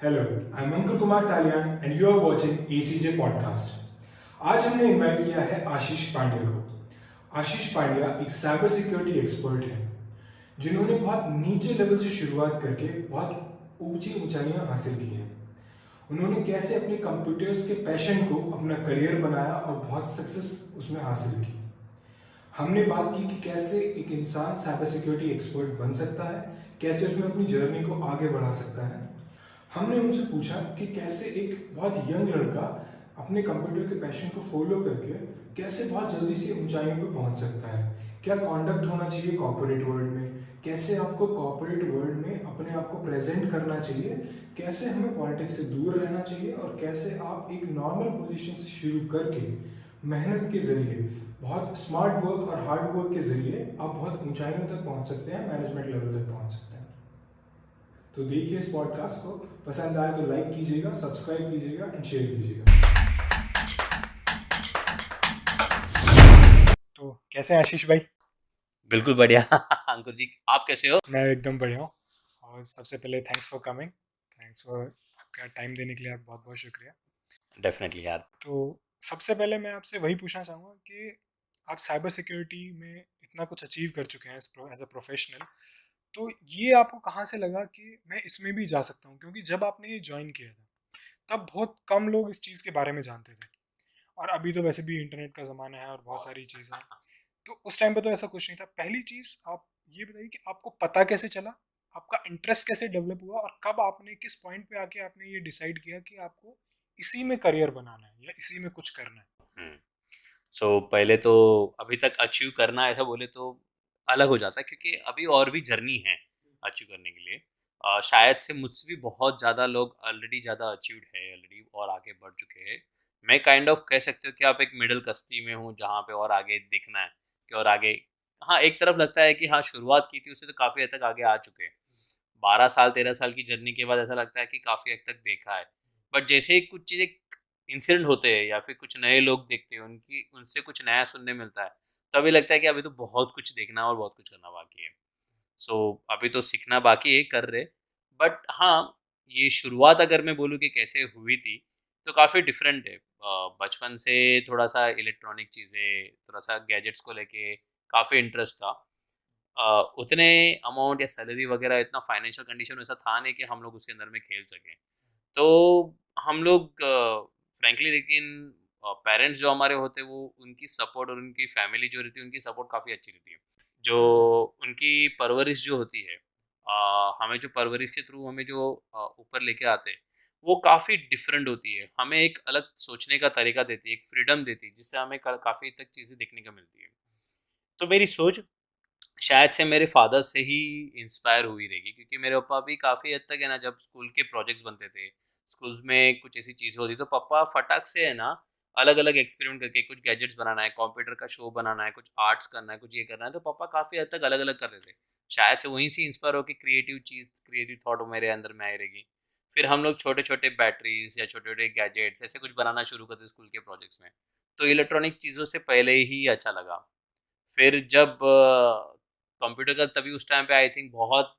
Hello, I am Ankur Kumar Taliyan and you are watching ACJ podcast. आज हमने invite किया है आशीष पांड्या को। आशीष पांड्या एक साइबर सिक्योरिटी एक्सपर्ट हैं, जिन्होंने बहुत नीचे लेवल से शुरुआत करके बहुत ऊंची ऊंचाइयां हासिल की हैं। उन्होंने कैसे अपने कंप्यूटर्स के पैशन को अपना करियर बनाया और बहुत सक्सेस उसमें हासिल की। हमने बात की कि कैसे एक इंसान साइबर सिक्योरिटी एक्सपर्ट बन सकता है, कैसे उसमें अपनी जर्नी को आगे बढ़ा सकता है। हमने उनसे पूछा कि कैसे एक बहुत यंग लड़का अपने कंप्यूटर के पैशन को फॉलो करके कैसे बहुत जल्दी से ऊंचाइयों पर पहुंच सकता है। क्या कॉन्डक्ट होना चाहिए कॉर्पोरेट वर्ल्ड में, कैसे आपको कॉर्पोरेट वर्ल्ड में अपने आप को प्रेजेंट करना चाहिए, कैसे हमें पॉलिटिक्स से दूर रहना चाहिए और कैसे आप एक नॉर्मल पोजीशन से शुरू करके मेहनत के ज़रिए, बहुत स्मार्ट वर्क और हार्ड वर्क के ज़रिए आप बहुत ऊंचाइयों तक पहुंच सकते हैं, मैनेजमेंट लेवल तक पहुंच सकते हैं। तो देखिए इस पॉडकास्ट को, पसंद आए तो लाइक कीजिएगा, सब्सक्राइब कीजिएगा एंड शेयर कीजिएगा। तो कैसे हैं आशीष भाई? बिल्कुल बढ़िया। अंकुर जी, आप कैसे हो? मैं एकदम बढ़िया हूँ। और सबसे पहले thanks for coming, thanks for आपका टाइम देने के लिए आप बहुत बहुत शुक्रिया। डेफिनेटली यार। तो सबसे पहले मैं आपसे वही पूछना चाहूँगा कि आप साइबर सिक्योरिटी में इतना कुछ अचीव कर चुके हैं एज अ प्रोफेशनल, तो ये आपको कहाँ से लगा कि मैं इसमें भी जा सकता हूँ? क्योंकि जब आपने ये ज्वाइन किया था तब बहुत कम लोग इस चीज़ के बारे में जानते थे, और अभी तो वैसे भी इंटरनेट का ज़माना है और बहुत सारी चीज़ें हैं। तो उस टाइम पे तो ऐसा कुछ नहीं था। पहली चीज़ आप ये बताइए कि आपको पता कैसे चला, आपका इंटरेस्ट कैसे डेवलप हुआ, और कब आपने किस पॉइंट पे आके आपने ये डिसाइड किया कि आपको इसी में करियर बनाना है या इसी में कुछ करना है? हम्म। पहले तो अभी तक अचीव करना ऐसा बोले तो अलग हो जाता है, क्योंकि अभी और भी जर्नी है अचीव करने के लिए। शायद से मुझसे भी बहुत ज़्यादा लोग ऑलरेडी ज़्यादा अचीव्ड है ऑलरेडी और आगे बढ़ चुके हैं। मैं काइंड ऑफ कह सकते हो कि आप एक मिडिल कस्ती में हूँ, जहाँ पे और आगे दिखना है कि और आगे। हाँ, एक तरफ लगता है कि हाँ, शुरुआत की थी उससे तो काफ़ी हद तक आगे आ चुके हैं। 12 साल 13 साल की जर्नी के बाद ऐसा लगता है कि काफ़ी हद तक देखा है। बट जैसे ही कुछ चीज़ें इंसिडेंट होते हैं या फिर कुछ नए लोग देखते हैं, उनकी उनसे कुछ नया सुनने मिलता है, तो अभी लगता है कि अभी तो बहुत कुछ देखना और बहुत कुछ करना बाकी है। सो अभी तो सीखना बाकी है, कर रहे। बट हाँ, ये शुरुआत अगर मैं बोलूँ कि कैसे हुई थी, तो काफ़ी डिफरेंट है। बचपन से थोड़ा-सा इलेक्ट्रॉनिक चीज़ें, थोड़ा-सा गैजेट्स को लेके काफ़ी इंटरेस्ट था। उतने अमाउंट या सैलरी वगैरह इतना फाइनेंशियल कंडीशन ऐसा था नहीं कि हम लोग उसके अंदर में खेल सकें। तो हम लोग फ्रैंकली, लेकिन पेरेंट्स जो हमारे होते हैं वो उनकी सपोर्ट और उनकी फैमिली जो रहती है उनकी सपोर्ट काफ़ी अच्छी रहती है। जो उनकी परवरिश जो होती है, हमें जो परवरिश के थ्रू हमें जो ऊपर लेके आते हैं, वो काफ़ी डिफरेंट होती है। हमें एक अलग सोचने का तरीका देती है, एक फ्रीडम देती है, जिससे हमें काफ़ी तक चीज़ें देखने को मिलती है। तो मेरी सोच शायद से मेरे फ़ादर से ही इंस्पायर हुई रहेगी, क्योंकि मेरे पापा भी काफ़ी हद तक है ना, जब स्कूल के प्रोजेक्ट्स बनते थे, स्कूल्स में कुछ ऐसी चीज़ें होती तो पापा फटाक से है ना, अलग-अलग एक्सपेरिमेंट करके कुछ गैजेट्स बनाना है, कंप्यूटर का शो बनाना है, कुछ आर्ट्स करना है, कुछ ये करना है, तो पापा काफ़ी हद तक अलग-अलग कर रहे थे। शायद से वहीं से इंस्पायर होके क्रिएटिव चीज़, क्रिएटिव थॉट मेरे अंदर में आई रहेगी। फिर हम लोग छोटे-छोटे बैटरीज़ या छोटे-छोटे गैजेट्स ऐसे कुछ बनाना शुरू करते स्कूल के प्रोजेक्ट्स में। तो इलेक्ट्रॉनिक चीज़ों से पहले ही अच्छा लगा। फिर जब कंप्यूटर का, तभी उस टाइम पे आई थिंक बहुत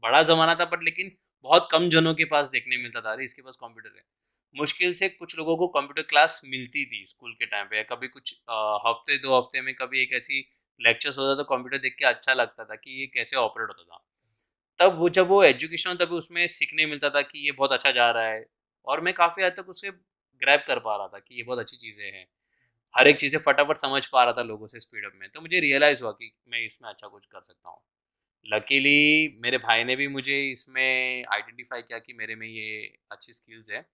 बड़ा ज़माना था, बट लेकिन बहुत कम जनों के पास देखने मिलता था, अरे इसके पास कंप्यूटर है। मुश्किल से कुछ लोगों को कंप्यूटर क्लास मिलती थी स्कूल के टाइम पे, या कभी कुछ हफ्ते 2 हफ्ते में कभी एक ऐसी लेक्चर्स होता था, तो कंप्यूटर देख के अच्छा लगता था कि ये कैसे ऑपरेट होता था। तब वो, जब वो एजुकेशन, तभी उसमें सीखने मिलता था कि ये बहुत अच्छा जा रहा है, और मैं काफ़ी हद तक उसे ग्रैब कर पा रहा था कि ये बहुत अच्छी चीज़ें हैं। हर एक चीज़ें फटाफट समझ पा रहा था लोगों से स्पीड अप में, तो मुझे रियलाइज़ हुआ कि मैं इसमें अच्छा कुछ कर सकता हूँ। लकीली मेरे भाई ने भी मुझे इसमें आइडेंटिफ़ाई किया कि मेरे में ये अच्छी स्किल्स है।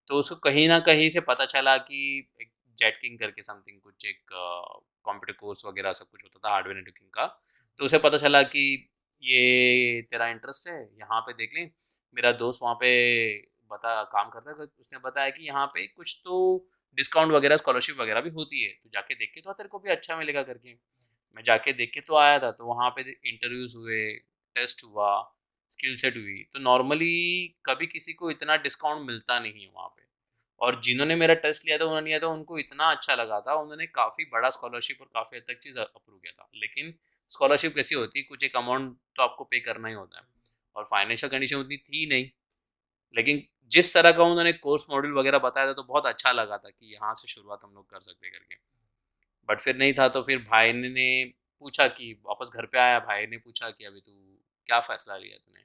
तो उसको कहीं न कहीं से पता चला कि एक जेट किंग करके समथिंग कुछ एक कंप्यूटर कोर्स वगैरह सब कुछ होता था हार्डवेयर नेटवर्किंग का। तो उसे पता चला कि ये तेरा इंटरेस्ट है, यहाँ पे देख ले। मेरा दोस्त वहाँ पे काम करता है, तो उसने बताया कि यहाँ पे कुछ तो डिस्काउंट वगैरह, स्कॉलरशिप वगैरह भी होती है, तो जाके देख के तो तेरे को भी अच्छा मिलेगा करके। मैं जाके देख के तो आया था, तो वहाँ पे इंटरव्यूज़ हुए, टेस्ट हुआ, स्किल सेट हुई। तो नॉर्मली कभी किसी को इतना डिस्काउंट मिलता नहीं है वहाँ पे। और जिन्होंने मेरा टेस्ट लिया था, उन्होंने लिया था, उनको इतना अच्छा लगा था, उन्होंने काफ़ी बड़ा स्कॉलरशिप और काफ़ी हद तक चीज़ अप्रूव किया था। लेकिन स्कॉलरशिप कैसी होती है, कुछ एक अमाउंट तो आपको पे करना ही होता है, और फाइनेंशियल कंडीशन उतनी थी नहीं। लेकिन जिस तरह का उन्होंने कोर्स मॉड्यूल वगैरह बताया था तो बहुत अच्छा लगा था कि यहाँ से शुरुआत हम लोग कर सकते करके। बट फिर नहीं था तो फिर भाई ने पूछा कि वापस घर पे आया, भाई ने पूछा कि अभी तू क्या फ़ैसला लिया तूने?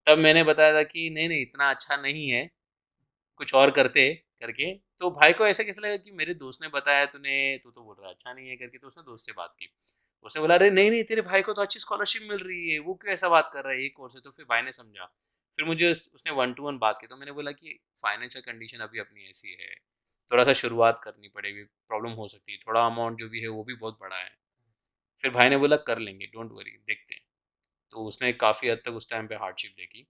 तब मैंने बताया था कि नहीं, नहीं इतना अच्छा नहीं है, कुछ और करते करके। तो भाई को ऐसा कैसे लगा कि मेरे दोस्त ने बताया तू तो बोल रहा है अच्छा नहीं है करके, तो उसने दोस्त से बात की। उसने बोला, "अरे नहीं, तेरे भाई को तो अच्छी स्कॉलरशिप मिल रही है, वो क्यों ऐसा बात कर रहा है, ये कोर्स है।" तो फिर भाई ने समझा। फिर मुझे उसने वन टू वन बात की, तो मैंने बोला कि फाइनेंशियल कंडीशन अभी अपनी ऐसी है, थोड़ा-सा शुरुआत करनी पड़ेगी, प्रॉब्लम हो सकती है, थोड़ा अमाउंट जो भी है वो भी बहुत बड़ा है। फिर भाई ने बोला कर लेंगे, डोंट वरी, देखते हैं। तो उसने काफ़ी हद तक उस टाइम पे हार्डशिप देखी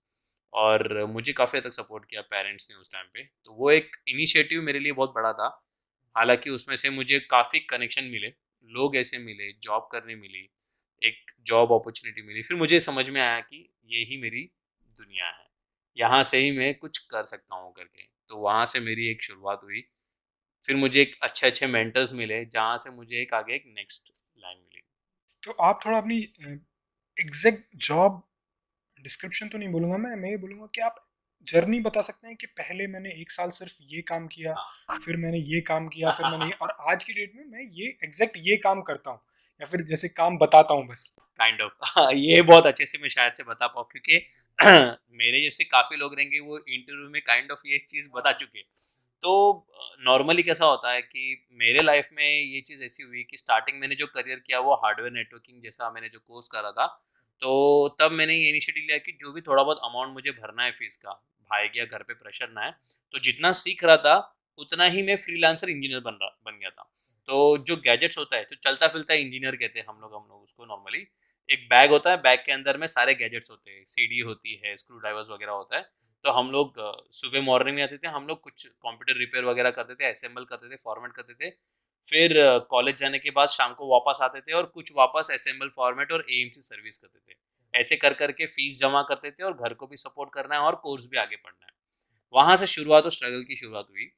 और मुझे काफ़ी हद तक सपोर्ट किया पेरेंट्स ने उस टाइम पे। तो वो एक इनिशिएटिव मेरे लिए बहुत बड़ा था। हालाँकि उसमें से मुझे काफ़ी कनेक्शन मिले, लोग ऐसे मिले, जॉब करने मिली, एक जॉब अपॉर्च्युनिटी मिली। फिर मुझे समझ में आया कि ये ही मेरी दुनिया है, यहाँ से ही मैं कुछ कर सकता हूँ करके। तो वहाँ से मेरी एक शुरुआत हुई। फिर मुझे एक अच्छे-अच्छे मेंटर्स मिले, जहाँ से मुझे एक आगे एक नेक्स्ट लाइन मिली। तो आप थोड़ा अपनी एग्जैक्ट जॉब डिस्क्रिप्शन तो नहीं बोलूँगा मैं ये बोलूँगा कि आप जर्नी बता सकते हैं कि पहले मैंने 1 साल सिर्फ ये काम किया, हाँ। फिर मैंने ये काम किया, फिर मैंने ये और आज की डेट में मैं ये एग्ज़ैक्ट ये काम करता हूँ या फिर जैसे काम बताता हूँ बस। काइंड ऑफ ये बहुत अच्छे से मैं शायद से बता पाऊँ क्योंकि मेरे जैसे काफ़ी लोग रहेंगे वो इंटरव्यू में काइंड ऑफ ये चीज़ बता चुके हैं। तो नॉर्मली कैसा होता है कि मेरे लाइफ में ये चीज़ ऐसी हुई कि स्टार्टिंग मैंने जो करियर किया वो हार्डवेयर नेटवर्किंग जैसा मैंने जो कोर्स करा था, तो तब मैंने ये इनिशिएटिव लिया कि जो भी थोड़ा बहुत अमाउंट मुझे भरना है फीस का, भाई के या घर पे प्रेशर ना है, तो जितना सीख रहा था उतना ही मैं फ्रीलांसर इंजीनियर बन गया था। तो जो गैजेट्स होता है, तो चलता-फिरता इंजीनियर कहते हैं हम लोग उसको नॉर्मली। एक बैग होता है, बैग के अंदर में सारे गैजेट्स होते हैं, सीडी होती है, स्क्रू ड्राइवर्स वगैरह होता है। तो हम लोग सुबह मॉर्निंग में आते थे, हम लोग कुछ कंप्यूटर रिपेयर वगैरह करते थे, असेंबल करते थे, फॉर्मेट करते थे। फिर कॉलेज जाने के बाद शाम को वापस आते थे और कुछ वापस असेंबल, फॉर्मेट और एएमसी सर्विस करते थे। ऐसे कर के फीस जमा करते थे और घर को भी सपोर्ट करना है और कोर्स भी आगे पढ़ना है। वहाँ से शुरुआत और स्ट्रगल की शुरुआत हुई।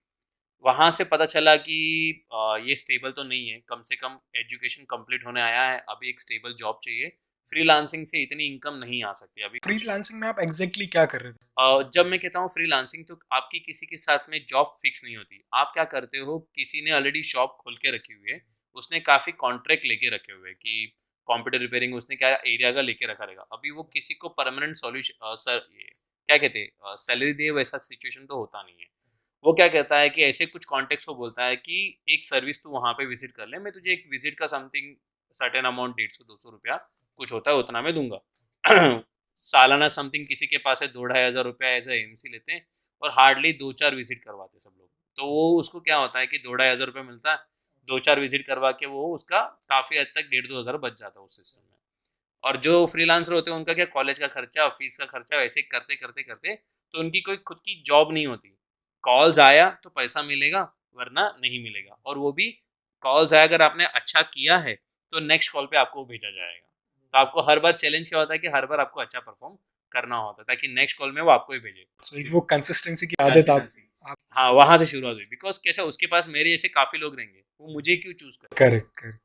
वहाँ से पता चला कि ये स्टेबल तो नहीं है, कम से कम एजुकेशन कंप्लीट होने आया है, अभी एक स्टेबल जॉब चाहिए। फ्रीलांसिंग से इतनी इनकम नहीं आ सकती अभी कुछ। फ्रीलांसिंग में आप एग्ज़ैक्टली क्या कर रहे थे? जब मैं कहता हूँ फ्रीलांसिंग तो आपकी किसी के साथ में जॉब फिक्स नहीं होती। आप क्या करते हो, किसी ने ऑलरेडी शॉप खोल के रखी हुई है, उसने काफ़ी कॉन्ट्रैक्ट लेके रखे हुए हैं कि कंप्यूटर रिपेयरिंग उसने क्या एरिया का लेके रखा रहेगा। अभी वो किसी को परमानेंट सर ये क्या कहते हैं सैलरी दे वैसा सिचुएशन तो होता नहीं है। वो क्या कहता है कि ऐसे कुछ कॉन्टेक्ट्स को बोलता है कि एक सर्विस तू वहाँ पे विज़िट कर ले, मैं तुझे एक विज़िट का समथिंग सर्टेन अमाउंट 150-200 रुपया कुछ होता है उतना मैं दूँगा। सालाना समथिंग किसी के पास है 2 ढाई हज़ार रुपया एज़ अ एमसी लेते हैं और हार्डली 2-4 विज़िट करवाते हैं सब लोग। तो वो उसको क्या होता है कि 2 ढाई हज़ार रुपया मिलता है, 2-4 विज़िट करवा के वो उसका काफ़ी हद तक 1,500-2 हज़ार बच जाता है उस सिस्टम में। और जो फ्रीलांसर होते हैं उनका क्या कॉलेज का खर्चा, फीस का खर्चा वैसे ही करते तो उनकी कोई खुद की जॉब नहीं होती। कॉल्स आया तो पैसा मिलेगा वरना नहीं मिलेगा और वो भी कॉल्स आया अगर आपने अच्छा किया है तो नेक्स्ट कॉल पे आपको भेजा जाएगा। तो आपको हर बार चैलेंज क्या होता है कि हर बार आपको अच्छा परफॉर्म करना होता है ताकि नेक्स्ट कॉल में वो आपको ही भेजे। सो एक वो कंसिस्टेंसी की आदत कंसिस्टेंसी। आप हाँ, वहाँ से शुरुआत हुई बिकॉज़ कैसा उसके पास मेरे जैसे काफ़ी लोग रहेंगे, वो मुझे क्यों चूज़ करेगा? Correct, correct.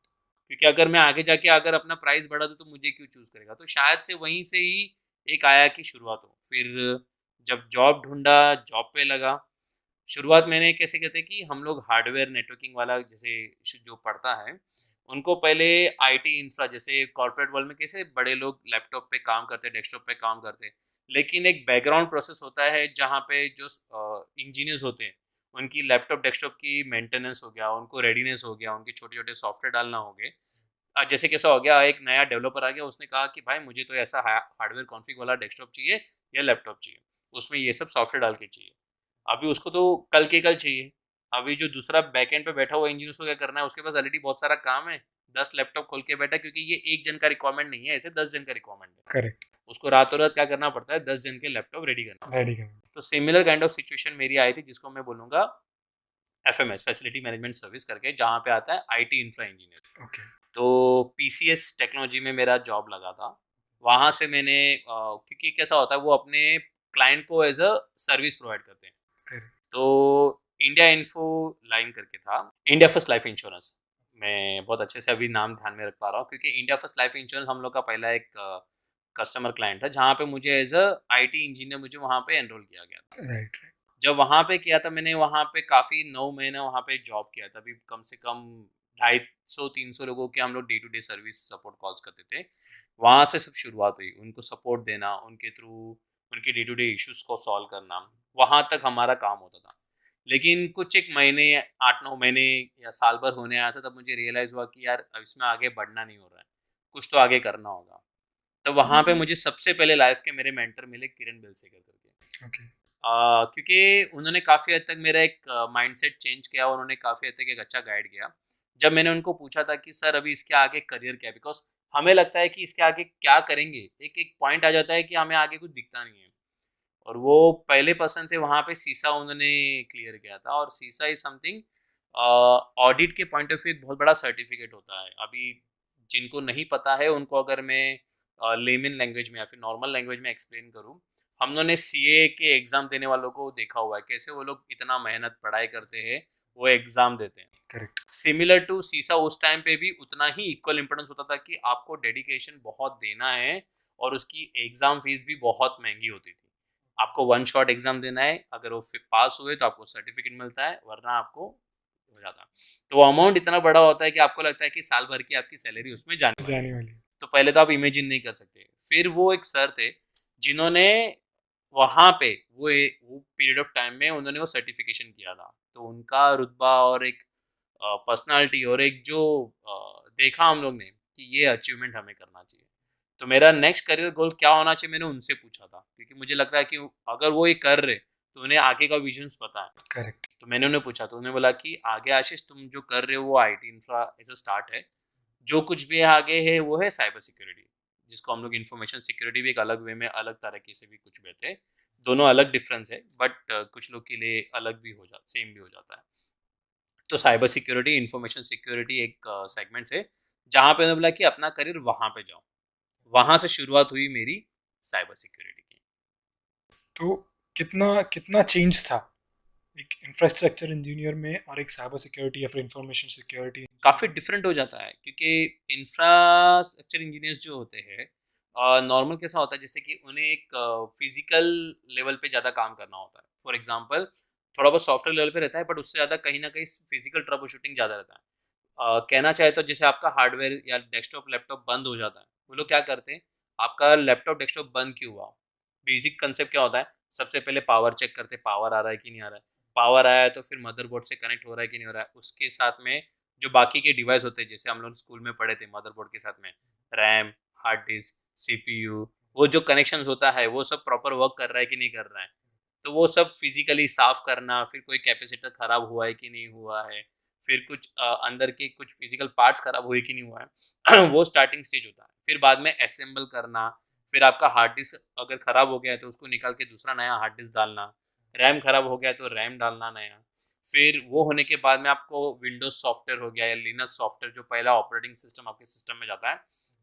क्योंकि अगर मैं आगे जाके अगर अपना प्राइस बढ़ा दूँ तो मुझे क्यों चूज़ करेगा? तो शायद से वहीं से ही एक आया कि शुरुआत हो। फिर जब जॉब ढूँढा, जॉब पे लगा। शुरुआत मैंने कैसे कहते हैं कि हम लोग हार्डवेयर नेटवर्किंग वाला जैसे जो पढ़ता है, उनको पहले आईटी इंफ्रा जैसे कॉर्पोरेट वर्ल्ड में कैसे बड़े लोग लैपटॉप पे काम करते हैं, डेस्कटॉप पे काम करते हैं। लेकिन एक बैकग्राउंड प्रोसेस होता है जहाँ पे जो इंजीनियर्स होते हैं, उनकी लैपटॉप, डेस्कटॉप की मेंटेनेंस हो गया, उनको रेडीनेस हो गया, उनके छोटे-छोटे सॉफ्टवेयर डालना हो गए। जैसे कैसा हो गया एक नया डेवलपर आ गया उसने कहा कि भाई मुझे तो ऐसा हार्डवेयर कॉन्फ़िग वाला डेस्कटॉप चाहिए या लैपटॉप चाहिए। उसमें ये सब सॉफ्टवेयर डाल के चाहिए। अभी उसको तो कल के कल चाहिए। अभी जो दूसरा बैकएंड पे बैठा हुआ इंजीनियर उसको क्या करना है उसके पास ऑलरेडी बहुत सारा काम है। 10 लैपटॉप खोल के बैठा है क्योंकि ये 1 जन का रिक्वायरमेंट नहीं है, ऐसे 10 जन का रिक्वायरमेंट है। करेक्ट, उसको रातों-रात क्या करना पड़ता है 10 जन के लैपटॉप रेडी करना पड़ता रेडी है। करना। तो सिमिलर काइंड ऑफ सिचुएशन मेरी आई थी जिसको मैं बोलूँगा एफएमएस फैसिलिटी मैनेजमेंट सर्विस करके जहाँ पे आता है आईटी इंफ्रा इंजीनियर। ओके, तो पीसीएस टेक्नोलॉजी में मेरा जॉब लगा था। वहाँ से मैंने क्योंकि कैसा होता है वो अपने क्लाइंट को एज़ अ सर्विस प्रोवाइड करते हैं। करेक्ट, तो इंडिया इन्फो लाइन करके था, इंडिया फर्स्ट लाइफ इंश्योरेंस। मैं बहुत अच्छे से अभी नाम ध्यान में रख पा रहा हूँ क्योंकि इंडिया फर्स्ट लाइफ इंश्योरेंस हम लोग का पहला एक कस्टमर क्लाइंट था जहाँ पे मुझे एज अ आईटी इंजीनियर मुझे वहाँ पे एनरोल किया गया था। Right, right. जब वहाँ पे किया था मैंने वहाँ पे काफ़ी 9 महीने वहाँ पे जॉब किया था। अभी कम से कम 250-300 लोगों के हम लोग day to day service support calls करते थे। वहाँ से सब शुरुआत हुई, उनको सपोर्ट देना, उनके थ्रू उनके डे टू डे इश्यूज़ को सॉल्व करना, वहाँ तक हमारा काम होता था। लेकिन कुछ एक महीने 8-9 महीने या साल भर होने आया था तब मुझे रियलाइज़ हुआ कि यार अब इसमें आगे बढ़ना नहीं हो रहा है, कुछ तो आगे करना होगा। तो वहाँ पे मुझे सबसे पहले लाइफ़ के मेरे मेंटर मिले किरण बेलसेकर करके। ओके। क्योंकि उन्होंने काफ़ी हद तक मेरा एक माइंडसेट चेंज किया और उन्होंने काफ़ी हद तक एक अच्छा गाइड किया। जब मैंने उनको पूछा था कि सर अभी इसके आगे करियर क्या है? बिकॉज़ हमें लगता है कि इसके आगे क्या करेंगे? एक एक पॉइंट आ जाता है कि हमें आगे कुछ दिखता नहीं है। और वो पहले पर्सन थे वहाँ पे सीसा उन्होंने क्लियर किया था और सीसा इज़ समथिंग ऑडिट के पॉइंट ऑफ व्यू एक बहुत बड़ा सर्टिफ़िकेट होता है। अभी जिनको नहीं पता है उनको अगर मैं लेमन लैंग्वेज में या फिर नॉर्मल लैंग्वेज में एक्सप्लेन करूँ, हम लोगों ने सीए के एग्ज़ाम देने वालों को देखा हुआ है, कैसे वो लोग इतना मेहनत पढ़ाई करते हैं, वो एग्ज़ाम देते हैं। करेक्ट। सिमिलर टू सीसा उस टाइम पे भी उतना ही इक्वल इम्पोर्टेंस होता था कि आपको डेडिकेशन बहुत देना है और उसकी एग्ज़ाम फ़ीस भी बहुत महँगी होती थी। आपको वन शॉट एग्ज़ाम देना है, अगर वो फिर पास हुए तो आपको सर्टिफ़िकेट मिलता है, वरना आपको हो जाता। तो वो अमाउंट इतना बड़ा होता है कि आपको लगता है कि साल भर की आपकी सैलरी उसमें जाने वाली जाने है। वाली है। तो पहले तो आप इमेजिन नहीं कर सकते। फिर वो एक सर थे, जिन्होंने वहाँ पे वो पीरियड ऑफ टाइम में उन्होंने वो सर्टिफ़िकेशन किया था। तो उनका रुतबा और एक पर्सनैलिटी और एक जो देखा हम लोग ने कि ये अचीवमेंट हमें करना चाहिए। तो मेरा नेक्स्ट करियर गोल क्या होना चाहिए मैंने उनसे पूछा था, क्योंकि मुझे लगता है कि अगर वो ये कर रहे तो उन्हें आगे का विजन्स पता है। करेक्ट। तो मैंने उन्हें पूछा तो उन्होंने बोला कि आगे आशीष तुम जो कर रहे हो वो IT infra as a start है। जो कुछ भी आगे है वो है साइबर सिक्योरिटी, जिसको हम लोग इन्फॉर्मेशन सिक्योरिटी भी एक अलग वे में अलग तरीके से भी कुछ कहते हैं। दोनों अलग डिफरेंस है बट कुछ लोग के लिए अलग भी हो जाता सेम भी हो जाता है। तो साइबर सिक्योरिटी इन्फॉर्मेशन सिक्योरिटी एक सेगमेंट्स है जहाँ पे उन्होंने बोला कि अपना करियर वहाँ पे जाओ। वहाँ से शुरुआत हुई मेरी साइबर सिक्योरिटी की। तो कितना कितना चेंज था एक इंफ्रास्ट्रक्चर इंजीनियर में और एक साइबर सिक्योरिटी या फिर इंफॉर्मेशन सिक्योरिटी इंजीनियर काफ़ी में? डिफरेंट हो जाता है क्योंकि इंफ्रास्ट्रक्चर इंजीनियर्स जो होते हैं नॉर्मल कैसा होता है जैसे कि उन्हें एक फिजिकल लेवल पे ज़्यादा काम करना होता है। फॉर एग्जांपल थोड़ा बहुत सॉफ्टवेयर लेवल पे रहता है बट उससे ज़्यादा कहीं ना कहीं फिजिकल ट्रबल शूटिंग ज़्यादा रहता है। कहना चाहे तो जैसे आपका हार्डवेयर या डेस्कटॉप लैपटॉप बंद हो जाता है, वो लोग क्या करते हैं, आपका लैपटॉप डेस्कटॉप बंद क्यों हुआ? बेसिक कंसेप्ट क्या होता है, सबसे पहले पावर चेक करते हैं, पावर आ रहा है कि नहीं आ रहा है। पावर आया है तो फिर मदरबोर्ड से कनेक्ट हो रहा है कि नहीं हो रहा है। उसके साथ में जो बाकी के डिवाइस होते हैं, जैसे हम लोग स्कूल में पढ़े थे मदरबोर्ड के साथ में रैम, हार्ड डिस्क, सीपीयू, वो जो कनेक्शंस होता है वो सब प्रॉपर वर्क कर रहा है कि नहीं कर रहा है। तो वो सब फिजिकली साफ करना, फिर कोई कैपेसिटर खराब हुआ है कि नहीं हुआ है, फिर कुछ अंदर के कुछ फिजिकल पार्ट्स खराब हुए कि नहीं हुआ है वो स्टार्टिंग स्टेज होता है। फिर बाद में असेंबल करना, फिर आपका हार्ड डिस्क अगर खराब हो गया है तो उसको निकाल के दूसरा नया हार्ड डिस्क डालना, रैम खराब हो गया है तो रैम डालना नया। फिर वो होने के बाद में आपको विंडोज़ सॉफ्टवेयर हो गया या लिनक्स सॉफ्टवेयर जो पहला ऑपरेटिंग सिस्टम आपके सिस्टम में जाता है,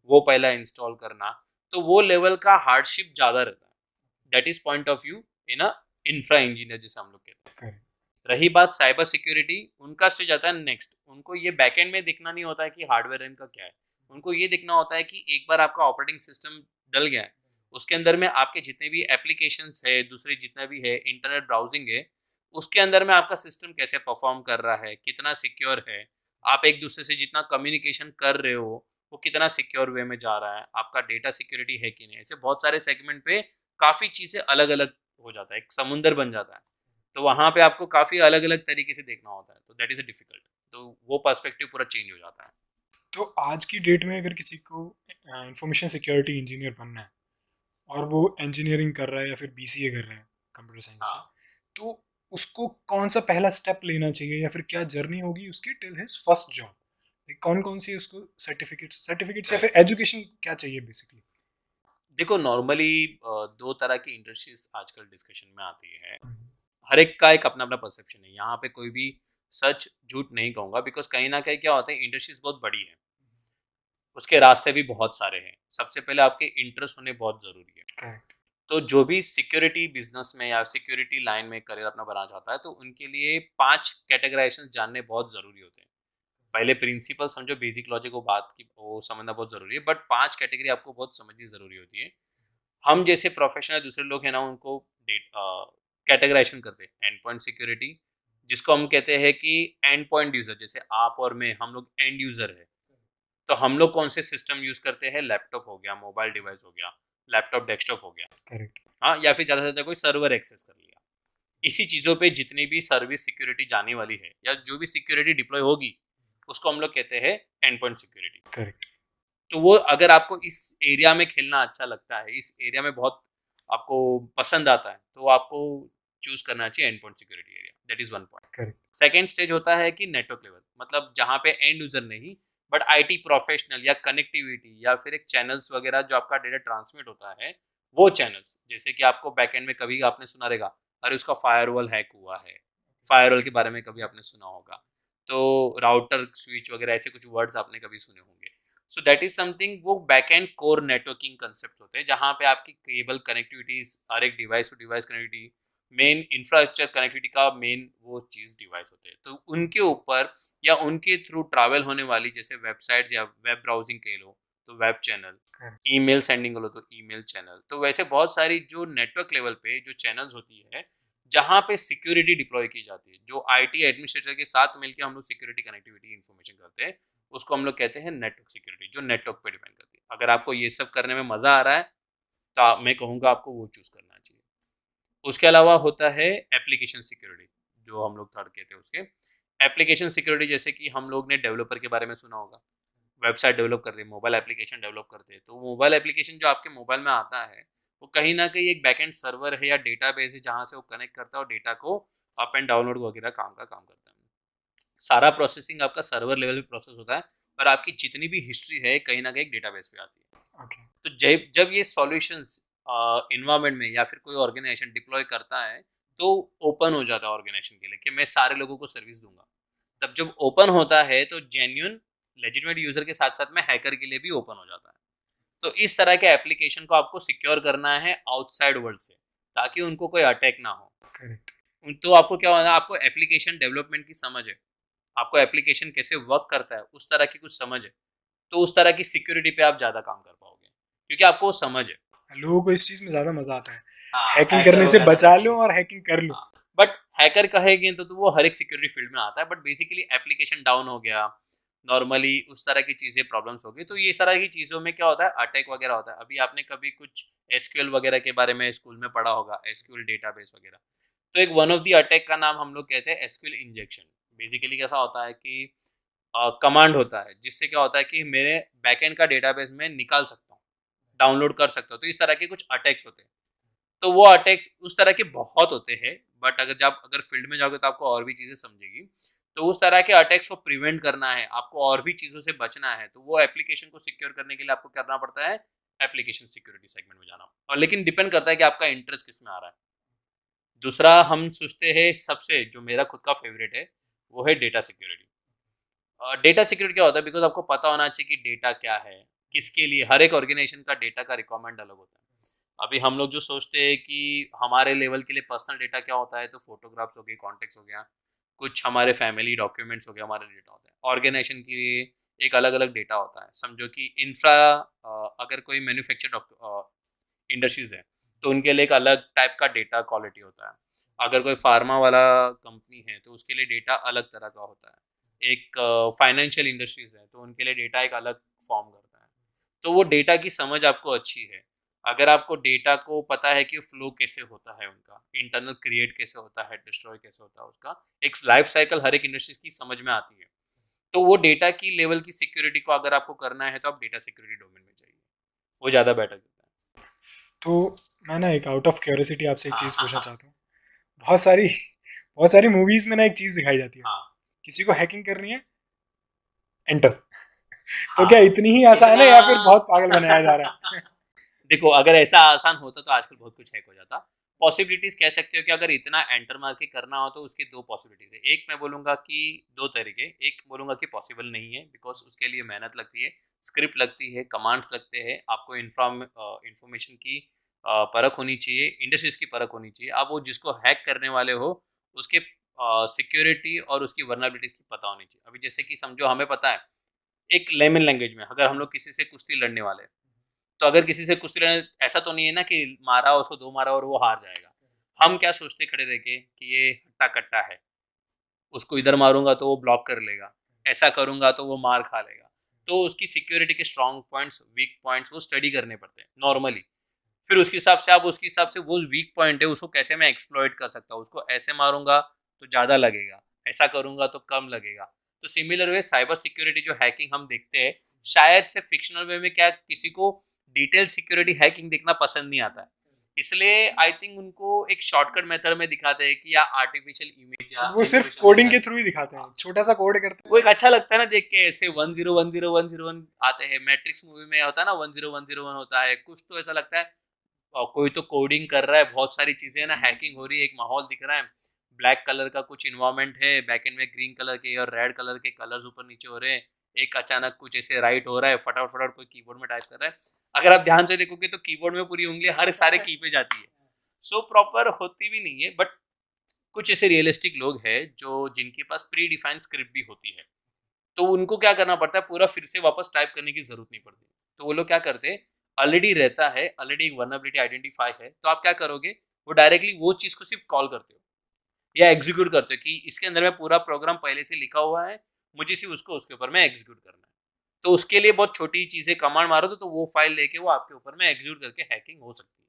वो पहला इंस्टॉल करना। तो वो लेवल का हार्डशिप ज़्यादा रहता है। That is point of view in a infra engineer जिसे हम लोग कहते हैं। करेक्ट। रही बात साइबर सिक्योरिटी, उनका स्टेज आता है नेक्स्ट। उनको ये बैकएंड में देखना नहीं होता है कि हार्डवेयर इनका क्या है। उनको ये देखना होता है कि एक बार आपका ऑपरेटिंग सिस्टम डल गया है, उसके अंदर में आपके जितने भी एप्लीकेशंस है, दूसरे जितना भी है, इंटरनेट ब्राउजिंग है, उसके अंदर में आपका सिस्टम कैसे परफॉर्म कर रहा है, कितना सिक्योर है, आप एक दूसरे से जितना कम्युनिकेशन कर रहे हो, वो कितना सिक्योर वे में जा रहा है, आपका डेटा सिक्योरिटी है कि नहीं। ऐसे बहुत सारे सेगमेंट पे काफ़ी चीज़ें अलग-अलग हो जाता है, एक समुंदर बन जाता है। तो वहाँ पे आपको काफ़ी अलग-अलग तरीके से देखना होता है, तो दैट इज़ अ डिफिकल्ट। तो वो पर्सपेक्टिव पूरा चेंज हो जाता है। तो आज की डेट में अगर किसी को इंफॉर्मेशन सिक्योरिटी इंजीनियर बनना है और वो इंजीनियरिंग कर रहा है या फिर बीसीए कर रहा है कंप्यूटर साइंस से, हाँ। तो उसको कौन सा पहला स्टेप लेना चाहिए या फिर क्या जर्नी होगी उसकी टिल हिज फर्स्ट जॉब? कौन कौन सी उसको सर्टिफिकेट्स सर्टिफिकेट्स या फिर राइट। एजुकेशन क्या चाहिए बेसिकली? देखो नॉर्मली 2 तरह की इंडस्ट्रीज़ आजकल डिस्कशन में आती है। हर एक का एक अपना-अपना परसेप्शन है। यहाँ पे कोई भी सच झूठ नहीं कहूँगा बिकॉज़ कहीं न कहीं क्या होता है इंडस्ट्रीज़ बहुत बड़ी है। उसके रास्ते भी बहुत सारे हैं। सबसे पहले आपके इंटरेस्ट होने बहुत ज़रूरी है। करेक्ट। तो जो भी सिक्योरिटी बिज़नेस में या सिक्योरिटी लाइन में करियर अपना बनाना चाहता है, तो उनके लिए 5 कैटेगराइज़ेशंस जानने बहुत ज़रूरी होते हैं। पहले प्रिंसिपल समझो, बेसिक लॉजिक वो बात की वो समझना बहुत ज़रूरी है, बट 5 कैटेगरी आपको बहुत समझनी ज़रूरी होती है। हम जैसे प्रोफेशनल दूसरे लोग हैं ना, उनको कैटेगराइजेशन करते हैं। एंड पॉइंट सिक्योरिटी, जिसको हम कहते हैं कि एंड पॉइंट यूज़र, जैसे आप और मैं, हम लोग एंड यूज़र है। तो हम लोग कौन से सिस्टम यूज़ करते हैं? लैपटॉप हो गया, मोबाइल डिवाइस हो गया, लैपटॉप डेस्कटॉप हो गया, करेक्ट। हाँ, या फिर ज़्यादा से ज़्यादा कोई सर्वर एक्सेस कर लिया। इसी चीज़ों पे जितनी भी सर्विस सिक्योरिटी जाने वाली है या जो भी सिक्योरिटी डिप्लॉय होगी, उसको हम लोग कहते हैं एंड पॉइंट सिक्योरिटी। करेक्ट। तो वो अगर आपको इस एरिया में खेलना अच्छा लगता है, इस एरिया में बहुत आपको पसंद आता है, तो आपको चूज करना चाहिए and point security area. That is one point. Correct. Second stage होता है कि नेटवर्क लेवल, मतलब जहाँ पे एंड यूजर नहीं, बट आईटी प्रोफेशनल या कनेक्टिविटी या फिर एक चैनल्स वगैरह जो आपका डेटा ट्रांसमिट होता है, वो चैनल्स, जैसे कि आपको बैकएंड में कभी आपने सुना रहेगा, अरे उसका फायरवॉल हैक हुआ है, फायरवॉल के बारे में कभी आपने सुना होगा, तो राउटर स्विच वगैरह ऐसे कुछ वर्ड्स आपने कभी सुने होंगे। सो दैट इज समथिंग, वो back end core networking concept होते हैं, जहाँ पे आपकी केबल कनेक्टिविटीज, हर एक device to device connectivity, main infrastructure connectivity का मेन वो चीज डिवाइस होते हैं। तो उनके ऊपर या उनके थ्रू ट्रैवल होने वाली, जैसे वेबसाइट्स या वेब ब्राउजिंग कह लो तो web channel, correct. Email sending लो तो ईमेल चैनल, तो वैसे बहुत सारी जो नेटवर्क लेवल पे जो चैनल्स होती है, जहाँ पे सिक्योरिटी डिप्लॉय की जाती है, जो आईटी एडमिनिस्ट्रेटर के साथ मिलकर हम लोग सिक्योरिटी कनेक्टिविटी इन्फॉर्मेशन करते हैं, उसको हम लोग कहते हैं नेटवर्क सिक्योरिटी, जो नेटवर्क पे डिपेंड करती है। अगर आपको ये सब करने में मजा आ रहा है, तो मैं कहूँगा आपको वो चूज करना चाहिए। उसके अलावा होता है एप्लीकेशन सिक्योरिटी, जो हम लोग थर्ड कहते हैं उसके। एप्लीकेशन सिक्योरिटी, जैसे कि हम लोग ने डेवलपर के बारे में सुना होगा, वेबसाइट डेवलप करते हैं, मोबाइल एप्लीकेशन डेवलप करते हैं, तो मोबाइल एप्लीकेशन जो आपके मोबाइल में आता है, वो कहीं ना कहीं एक बैकएंड सर्वर है या डेटाबेस है, जहाँ से वो कनेक्ट करता है और डेटा को अप एंड डाउनलोड वगैरह काम का काम करता है। सारा प्रोसेसिंग आपका सर्वर लेवल पे प्रोसेस होता है, और आपकी जितनी भी हिस्ट्री है कहीं ना कहीं डेटाबेस पे आती है। ओके। तो जब जब ये सॉल्यूशंस इन्वायरमेंट में या फिर कोई ऑर्गेनाइजेशन डिप्लॉय करता है, तो ओपन हो जाता है ऑर्गेनाइजेशन के लिए कि मैं सारे लोगों को सर्विस दूंगा। तब जब ओपन होता है तो जेन्युइन लेजिटिमेट यूजर के साथ साथ में हैकर के लिए भी ओपन हो जाता है। तो इस तरह के एप्लीकेशन को आपको सिक्योर करना है आउटसाइड वर्ल्ड से, ताकि उनको कोई अटैक ना हो। करेक्ट। तो आपको क्या होना है, आपको एप्लीकेशन डेवलपमेंट की समझ है, आपको एप्लीकेशन कैसे वर्क करता है उस तरह की कुछ समझ है, तो उस तरह की सिक्योरिटी पे आप ज़्यादा काम कर पाओगे, क्योंकि आपको वो समझ है। लोगों को इस चीज में ज्यादा मजा आता है, हाँ, हैकिंग हैकर करने से वगैरह बचा नहीं लो है। और हैकिंग कर लो। हाँ, बट हैकर कहेंगे तो वो हर एक सिक्योरिटी फील्ड में आता है, बट बेसिकली एप्लीकेशन डाउन हो गया, नॉर्मली उस तरह की चीज़ें प्रॉब्लम्स हो गई, तो ये सारा की चीज़ों में क्या होता है, अटैक वगैरह होता है। अभी आपने कभी कुछ एसक्यूएल वगैरह के बारे में स्कूल में पढ़ा होगा, एसक्यूएल डेटाबेस वगैरह। तो एक वन ऑफ द अटैक का नाम हम लोग कहते हैं एसक्यूएल इंजेक्शन। बेसिकली कैसा होता है कि कमांड होता है, जिससे क्या होता है कि मेरे बैकएंड का डेटाबेस में निकाल सकता हूँ, डाउनलोड कर सकता हूँ। तो इस तरह के कुछ अटैक्स होते हैं। तो वो अटैक्स उस तरह के बहुत होते हैं, बट अगर फील्ड में जाओगे तो आपको और भी चीज़ें समझेगी। तो उस तरह के अटैक्स को प्रिवेंट करना है, आपको और भी चीज़ों से बचना है, तो वो एप्लीकेशन को सिक्योर करने के लिए आपको करना पड़ता है एप्लीकेशन सिक्योरिटी सेगमेंट में जाना। और लेकिन डिपेंड करता है कि आपका इंटरेस्ट किस में आ रहा है। दूसरा हम सोचते हैं, सबसे जो मेरा खुद का फेवरेट है, वो है डेटा सिक्योरिटी। डेटा सिक्योरिटी क्या होता है, बिकॉज आपको पता होना चाहिए कि डेटा क्या है, किसके लिए। हर एक ऑर्गेनाइजेशन का डेटा का रिक्वायरमेंट अलग होता है। अभी हम लोग जो सोचते हैं कि हमारे लेवल के लिए पर्सनल डेटा क्या होता है, तो फोटोग्राफ्स हो गए, कॉन्टेक्ट्स हो गया, कुछ हमारे फैमिली डॉक्यूमेंट्स हो गया, हमारा डेटा होता है। ऑर्गेनाइजेशन के लिए एक अलग अलग डेटा होता है। समझो कि इंफ्रा, अगर कोई मैन्युफैक्चर इंडस्ट्रीज है, तो उनके लिए एक अलग टाइप का डेटा क्वालिटी होता है। अगर कोई फार्मा वाला कंपनी है, तो उसके लिए डेटा अलग तरह का होता है। एक फाइनेंशियल इंडस्ट्रीज है, तो उनके लिए डेटा एक अलग फॉर्म करता है। तो वो डेटा की समझ आपको अच्छी है, अगर आपको डेटा को पता है कि फ्लो कैसे होता है, उनका इंटरनल क्रिएट कैसे होता है, डिस्ट्रॉय कैसे होता है, उसका एक लाइफ साइकिल हर एक इंडस्ट्री की समझ में आती है। तो वो डेटा की लेवल की सिक्योरिटी को अगर आपको करना है, तो आप डेटा सिक्योरिटी डोमेन में जाइए, वो ज़्यादा बेटर करता है। तो मैं ना एक आउट ऑफ क्यूरियोसिटी आपसे एक हाँ चीज़ हाँ पूछना हाँ चाहता हूँ। बहुत सारी मूवीज में ना एक चीज़ दिखाई जाती है, हाँ किसी को हैकिंग करनी है, एंटर। तो क्या हाँ, इतनी ही आसान इतना है या फिर बहुत पागल बनाया जा रहा है? देखो, अगर ऐसा आसान होता तो आजकल बहुत कुछ हैक हो जाता। पॉसिबिलिटीज कह सकते हो कि अगर इतना एंटर मार के करना हो, तो उसकी दो पॉसिबिलिटीज है। एक मैं बोलूंगा कि दो तरीके, एक बोलूंगा कि पॉसिबल नहीं है, बिकॉज उसके लिए मेहनत लगती है, स्क्रिप्ट लगती है, कमांड्स लगते हैं, आपको इंफॉर्मेशन की परख होनी चाहिए, इंडस्ट्रीज की परख होनी चाहिए। आप वो जिसको हैक करने वाले हो, उसके सिक्योरिटी और उसकी वर्नरेबिलिटीज की पता होनी चाहिए। अभी जैसे कि समझो हमें पता है एक लेमन लैंग्वेज में अगर हम लोग किसी से कुश्ती लड़ने वाले हैं, तो अगर किसी से कुश्ती लड़ने, ऐसा तो नहीं है ना कि मारा उसको 2 मारा और वो हार जाएगा। हम क्या सोचते खड़े रह के कि ये हट्टा कट्टा है, उसको इधर मारूंगा तो वो ब्लॉक कर लेगा, ऐसा करूंगा तो वो मार खा लेगा। तो उसकी सिक्योरिटी के स्ट्रॉन्ग पॉइंट्स, वीक पॉइंट्स वो स्टडी करने पड़ते हैं नॉर्मली। फिर उसके हिसाब से आप उसके हिसाब से वो वीक पॉइंट है उसको कैसे मैं एक्सप्लॉइट कर सकता हूँ, उसको ऐसे मारूंगा तो ज़्यादा लगेगा, ऐसा करूंगा तो कम लगेगा। तो सिमिलर वे साइबर सिक्योरिटी जो हैकिंग हम देखते हैं, शायद से फिक्शनल वे में क्या किसी को डिटेल सिक्योरिटी हैकिंग देखना पसंद नहीं आता है, इसलिए आई थिंक उनको एक शॉर्टकट मेथड में दिखाते हैं कि या आर्टिफिशियल इमेज या वो सिर्फ एनिमेशन कोडिंग के लगाने। थ्रू ही दिखाते हैं, छोटा सा कोड करते वो एक अच्छा लगता है ना देख के, ऐसे 10100101 आते हैं, मैट्रिक्स मूवी में होता है ना 10101 होता है, कुछ तो ऐसा लगता है। और कोई तो कोडिंग कर रहा है, बहुत सारी चीजें है ना, हैकिंग हो रही है, एक माहौल दिख रहा है, ब्लैक कलर का कुछ इन्वायरमेंट है, बैकएंड में ग्रीन कलर के और रेड कलर के कलर्स ऊपर नीचे हो रहे हैं, एक अचानक कुछ ऐसे राइट हो रहा है, फटाफट फटाफट कोई कीबोर्ड में टाइप कर रहा है। अगर आप ध्यान से देखोगे तो कीबोर्ड में पूरी उंगली हर सारे की पे जाती है, सो प्रॉपर होती भी नहीं है। बट कुछ ऐसे रियलिस्टिक लोग हैं जो जिनके पास प्री डिफाइंड स्क्रिप्ट भी होती है, तो उनको क्या करना पड़ता है, पूरा फिर से वापस टाइप करने की जरूरत नहीं पड़ती। तो वो लोग क्या करते हैं, ऑलरेडी रहता है, ऑलरेडी एक वर्नरेबिलिटी आइडेंटिफाई है, तो आप क्या करोगे, वो डायरेक्टली वो चीज को सिर्फ कॉल करते हो या एग्जीक्यूट करते हो कि इसके अंदर में पूरा प्रोग्राम पहले से लिखा हुआ है, मुझे सिर्फ उसको उसके ऊपर में एग्जीक्यूट करना है। तो उसके लिए बहुत छोटी चीजें कमांड मारो तो वो फाइल लेके वो आपके ऊपर में एग्जीक्यूट करके हैकिंग हो सकती है,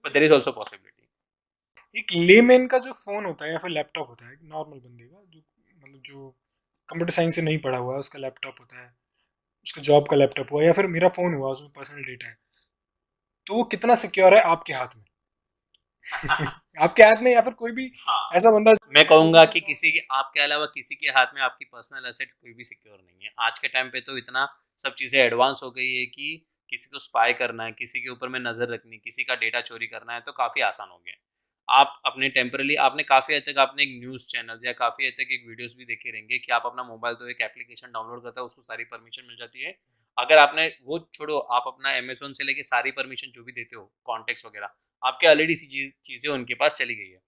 but there is also possibility. हैं। एक लेमैन का जो फोन होता है या फिर लैपटॉप होता है, एक नॉर्मल बंदे का जो मतलब जो कंप्यूटर साइंस से नहीं पढ़ा हुआ है, उसका लैपटॉप होता है, उसका जॉब का लैपटॉप हुआ या फिर मेरा फोन हुआ, उसमें पर्सनल डेटा है, तो वो कितना सिक्योर है आपके हाथ में? आपके हाथ में या फिर कोई भी हाँ, ऐसा बंदा मैं कहूंगा कि किसी के आपके अलावा किसी के हाथ में आपकी पर्सनल एसेट्स कोई भी सिक्योर नहीं है। आज के टाइम पे तो इतना सब चीज़ें एडवांस हो गई है कि किसी को स्पाई करना है, किसी के ऊपर में नज़र रखनी, किसी का डेटा चोरी करना है तो काफ़ी आसान हो गया है। आप अपने टेम्परली आपने काफ़ी हद तक आपने एक न्यूज़ चैनल या काफ़ी हद तक एक वीडियोस भी देखे रहेंगे कि आप अपना मोबाइल तो एक एप्लीकेशन डाउनलोड करता है, उसको सारी परमिशन मिल जाती है। अगर आपने वो छोड़ो, आप अपना अमेज़न से लेके सारी परमिशन जो भी देते हो, कॉन्टेक्ट्स वगैरह, आपके ऑलरेडी सी चीज़ें उनके पास चली गई है।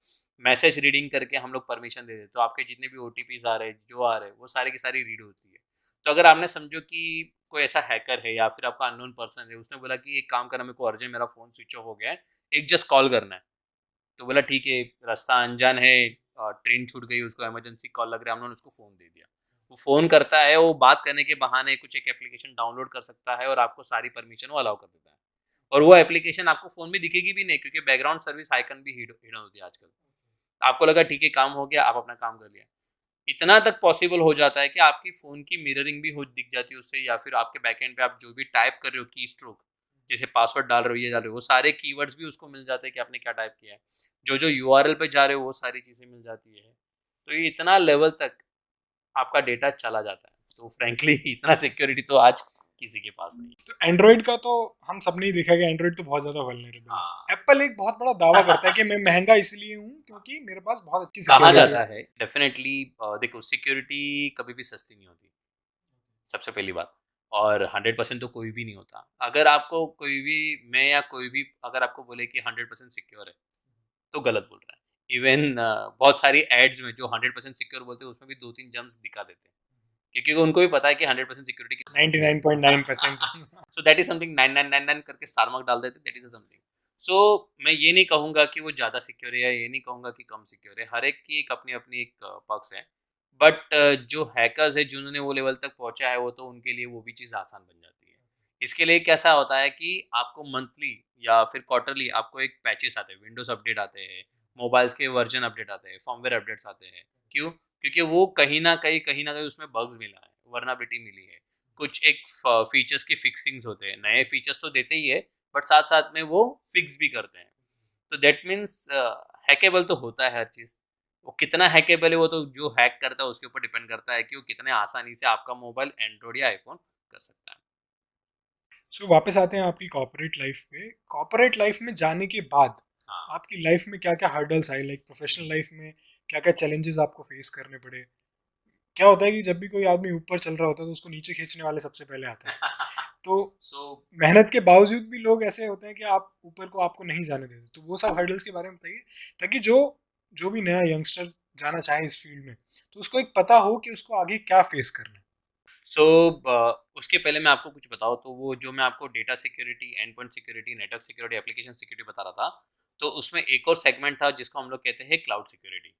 मैसेज रीडिंग करके हम लोग परमिशन दे देते, तो आपके जितने भी ओटीपीज आ रहे हैं, जो आ रहे हैं, वो सारी की सारी रीड होती है। तो अगर आपने समझो कि कोई ऐसा हैकर है या फिर आपका अननोन पर्सन है, उसने बोला कि एक काम करना, मेरे को अर्जेंट मेरा फ़ोन स्विच ऑफ हो गया है, एक जस्ट कॉल करना है। तो बोला ठीक है, रास्ता अनजान है, ट्रेन छूट गई, उसको इमरजेंसी कॉल लग रहा है, हमने उसको फ़ोन दे दिया। वो फ़ोन करता है, वो बात करने के बहाने कुछ एक एप्लीकेशन डाउनलोड कर सकता है और आपको सारी परमिशन वो अलाउ कर देता है। और वो एप्लीकेशन आपको फ़ोन में दिखेगी भी नहीं, क्योंकि बैकग्राउंड सर्विस आइकन भी हिडन होती है आजकल। आपको लगा ठीक है काम हो गया, आप अपना काम कर लिया। इतना तक पॉसिबल हो जाता है कि आपकी फ़ोन की मिररिंग भी हो दिख जाती है उससे, या फिर आपके बैकएंड पे आप जो भी टाइप कर रहे हो की स्ट्रोक, जैसे पासवर्ड डाल रहे हो, ये डाल रहे हो, वो सारे कीवर्ड्स भी उसको मिल जाते हैं कि आपने क्या टाइप किया है। जो यूआरएल पे जा रहे हो वो सारी चीज़ें मिल जाती है। तो ये इतना लेवल तक आपका डेटा चला जाता है। तो फ्रैंकली इतना सिक्योरिटी तो आज किसी के पास नहीं तो एंड्रॉइड का तो हम सबने ही देखा कि एंड्रॉइड तो बहुत ज्यादा वल्नरेबल है। है। एप्पल एक बहुत बड़ा दावा करता है कि मैं महंगा इसलिए हूँ क्योंकि मेरे पास बहुत अच्छी कहा सिक्योरिटी जाता है। है डेफिनेटली। देखो सिक्योरिटी कभी भी सस्ती नहीं होती, सबसे पहली बात। और 100% तो कोई भी नहीं होता। अगर आपको कोई भी, मैं या कोई भी अगर आपको बोले कि 100% सिक्योर है, तो गलत बोल रहा है। इवन बहुत सारी एड्स में जो 100% सिक्योर बोलते हैं, उसमें भी 2-3 जम्स दिखा देते हैं। क्योंकि उनको भी पता है कि 100% सिक्योरिटी कितनी होती है। 99.9%। सो दैट इज समथिंग 9999 करके स्टार मार्क डाल देते, दैट इज समथिंग। सो मैं ये नहीं कहूँगा कि वो ज़्यादा सिक्योर है, या ये नहीं कहूँगा कि कम सिक्योर है। हर एक की एक अपनी अपनी एक पक्ष है। बट जो हैकर्स है जिन्होंने वो लेवल तक पहुंचा है, वो तो उनके लिए वो भी चीज़ आसान बन जाती है। इसके लिए कैसा होता है कि आपको मंथली या फिर क्वार्टरली आपको एक पैचेस आते हैं, विंडोज अपडेट आते हैं, मोबाइल्स के वर्जन अपडेट आते हैं, फॉर्मवेयर अपडेट्स आते हैं। क्यों? क्योंकि वो कहीं ना कहीं उसमें बग्स मिला है, वर्नाबिलिटी मिली है, कुछ एक फीचर्स के फिक्सिंग्स होते हैं। नए फीचर्स तो देते ही है, बट साथ साथ में वो फिक्स भी करते हैं। तो दैट मीन्स हैकेबल तो होता है हर चीज़। वो कितना हैकेबल है वो तो जो हैक करता है उसके ऊपर डिपेंड करता है कि वो कितने आसानी से आपका मोबाइल एंड्रॉइड या आईफोन कर सकता है। सो वापस आते हैं आपकी कॉर्पोरेट लाइफ पे। कॉर्पोरेट लाइफ में जाने के बाद हाँ। आपकी लाइफ में क्या क्या हर्डल्स आए, लाइक प्रोफेशनल लाइफ में क्या क्या चैलेंजेस आपको फेस करने पड़े? क्या होता है कि जब भी कोई आदमी ऊपर चल रहा होता है तो उसको नीचे खींचने वाले सबसे पहले आते हैं। तो सो मेहनत के बावजूद भी लोग ऐसे होते हैं कि आपको नहीं जाने देते, तो वो सब हर्डल्स के बारे में बताइए, ताकि जो जो भी नया यंगस्टर जाना चाहे इस फील्ड में, तो उसको एक पता हो कि उसको आगे क्या फेस करना है। सो उसके पहले मैं आपको कुछ बताऊँ तो वो जो मैं आपको data security, and point security, network security, application security बता रहा था, तो उसमें एक और सेगमेंट था जिसको हम लोग कहते हैं क्लाउड सिक्योरिटी।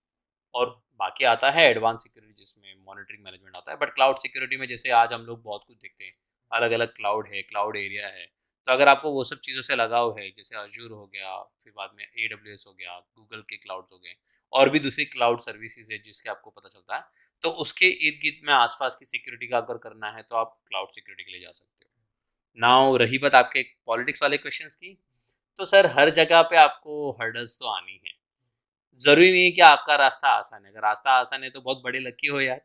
और बाकी आता है एडवांस सिक्योरिटी जिसमें मॉनिटरिंग मैनेजमेंट आता है। बट क्लाउड सिक्योरिटी में जैसे आज हम लोग बहुत कुछ देखते हैं, अलग अलग क्लाउड है, क्लाउड एरिया है। तो अगर आपको वो सब चीज़ों से लगाव है, जैसे अजूर हो गया, फिर बाद में AWS हो गया, गूगल के क्लाउड्स हो गए, और भी दूसरी क्लाउड सर्विसेज है जिसके आपको पता चलता है, तो उसके इर्द गिर्द में आसपास की सिक्योरिटी का अगर करना है तो आप क्लाउड सिक्योरिटी के लिए जा सकते हो। नाउ रही बात आपके पॉलिटिक्स वाले क्वेश्चंस की, तो सर हर जगह पे आपको हर्डल्स तो आनी है। ज़रूरी नहीं है कि आपका रास्ता आसान है, अगर रास्ता आसान है तो बहुत बड़े लकी हो यार।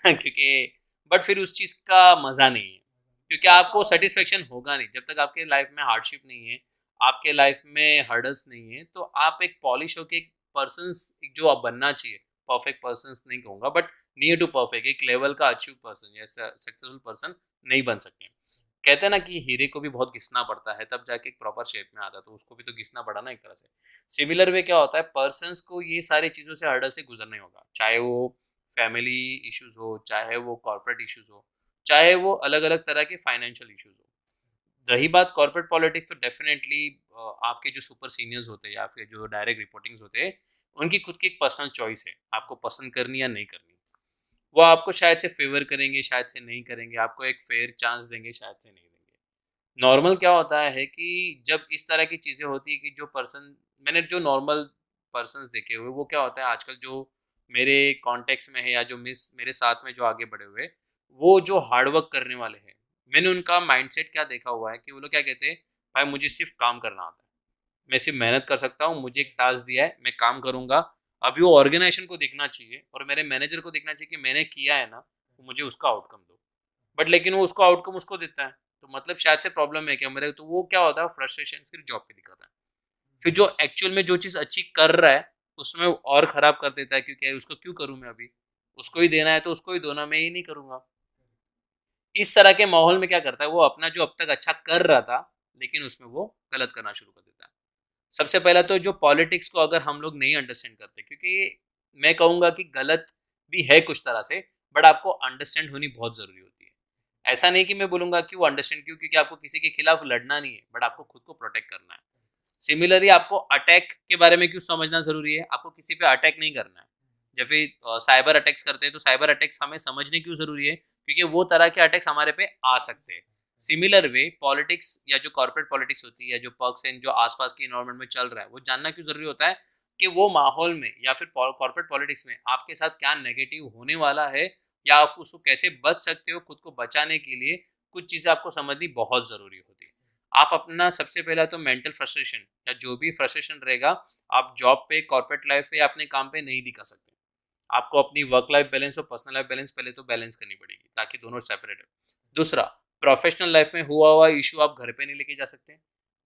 क्योंकि बट फिर उस चीज़ का मज़ा नहीं है, क्योंकि आपको सेटिस्फेक्शन होगा नहीं जब तक आपके लाइफ में हार्डशिप नहीं है, आपके लाइफ में हर्डल्स नहीं है, तो आप एक पॉलिश होके एक पर्सन्स जो आप बनना चाहिए, परफेक्ट पर्सन्स नहीं कहूँगा बट नियर टू परफेक्ट एक लेवल का अचीव पर्सन या सक्सेसफुल पर्सन नहीं बन सकते। कहते हैं ना कि हीरे को भी बहुत घिसना पड़ता है तब जाके एक प्रॉपर शेप में आता है, तो उसको भी तो घिसना पड़ा ना एक तरह से। सिमिलर वे क्या होता है, पर्सन्स को ये सारी चीज़ों से हर्डल से गुजरना ही होगा, चाहे वो फैमिली इश्यूज हो, चाहे वो कॉर्पोरेट इश्यूज हो, चाहे वो अलग अलग तरह के फाइनेंशियल इश्यूज हो। रही बात कॉर्पोरेट पॉलिटिक्स, तो डेफिनेटली आपके जो सुपर सीनियर्स होते हैं या फिर जो डायरेक्ट रिपोर्टिंग्स होते हैं, उनकी खुद की एक पर्सनल चॉइस है आपको पसंद करनी या नहीं करनी। वो आपको शायद से फेवर करेंगे, शायद से नहीं करेंगे, आपको एक फेयर चांस देंगे, शायद से नहीं देंगे। नॉर्मल क्या होता है कि जब इस तरह की चीज़ें होती है कि जो पर्सन, मैंने जो नॉर्मल पर्सन्स देखे हुए, वो क्या होता है आजकल जो मेरे कॉन्टेक्स्ट में है या जो मिस मेरे साथ में जो आगे बढ़े हुए, वो जो हार्ड वर्क करने वाले हैं, मैंने उनका माइंडसेट क्या देखा हुआ है कि वो लोग क्या कहते हैं, भाई मुझे सिर्फ काम करना आता है, मैं सिर्फ मेहनत कर सकता हूँ, मुझे एक टास्क दिया है, मैं काम करूँगा। अभी वो ऑर्गेनाइजेशन को देखना चाहिए और मेरे मैनेजर को देखना चाहिए कि मैंने किया है ना, तो मुझे उसका आउटकम दो। बट लेकिन वो उसको आउटकम उसको देता है, तो मतलब शायद से प्रॉब्लम है क्या मेरे, तो वो क्या होता है फ्रस्ट्रेशन फिर जॉब पे दिखाता है। फिर जो एक्चुअल में जो चीज़ अच्छी कर रहा है, उसमें वो और खराब कर देता है, क्योंकि उसको क्यों करूँ मैं अभी? उसको ही देना है तो उसको ही दो ना, मैं ही नहीं करूँगा। इस तरह के माहौल में क्या करता है, वो अपना जो अब तक अच्छा कर रहा था, लेकिन उसमें वो गलत करना शुरू कर देता है। सबसे पहला तो जो पॉलिटिक्स को अगर हम लोग नहीं अंडरस्टैंड करते, क्योंकि मैं कहूँगा कि गलत भी है कुछ तरह से, बट आपको अंडरस्टैंड होनी बहुत ज़रूरी होती है। ऐसा नहीं कि मैं बोलूँगा कि वो अंडरस्टैंड क्यों, क्योंकि आपको किसी के खिलाफ लड़ना नहीं है, बट आपको खुद को प्रोटेक्ट करना है। सिमिलरली आपको अटैक के बारे में क्यों समझना ज़रूरी है, आपको किसी पे अटैक नहीं करना है। जैसे साइबर अटैक्स करते हैं, तो साइबर अटैक्स हमें समझने क्यों ज़रूरी है, क्योंकि वो तरह के अटैक्स हमारे पे आ सकते हैं। सिमिलर वे पॉलिटिक्स या जो कॉर्पोरेट पॉलिटिक्स होती है या जो पर्क्स एंड जो आसपास के इन्वायरमेंट में चल रहा है, वो जानना क्यों ज़रूरी होता है कि वो माहौल में या फिर कॉर्पोरेट पॉलिटिक्स में आपके साथ क्या नेगेटिव होने वाला है, या आप उसको कैसे बच सकते हो। खुद को बचाने के लिए कुछ चीज़ें आपको समझनी बहुत ज़रूरी होती है। आप अपना सबसे पहला तो मेंटल फ्रस्ट्रेशन या जो भी फ्रस्ट्रेशन रहेगा, आप जॉब पे, कॉर्पोरेट लाइफ पे या अपने काम पे नहीं दिखा सकते। आपको अपनी वर्क लाइफ बैलेंस और पर्सनल लाइफ बैलेंस पहले तो बैलेंस करनी पड़ेगी, ताकि दोनों सेपरेट हो। दूसरा, प्रोफेशनल लाइफ में हुआ हुआ इशू आप घर पे नहीं लेके जा सकते,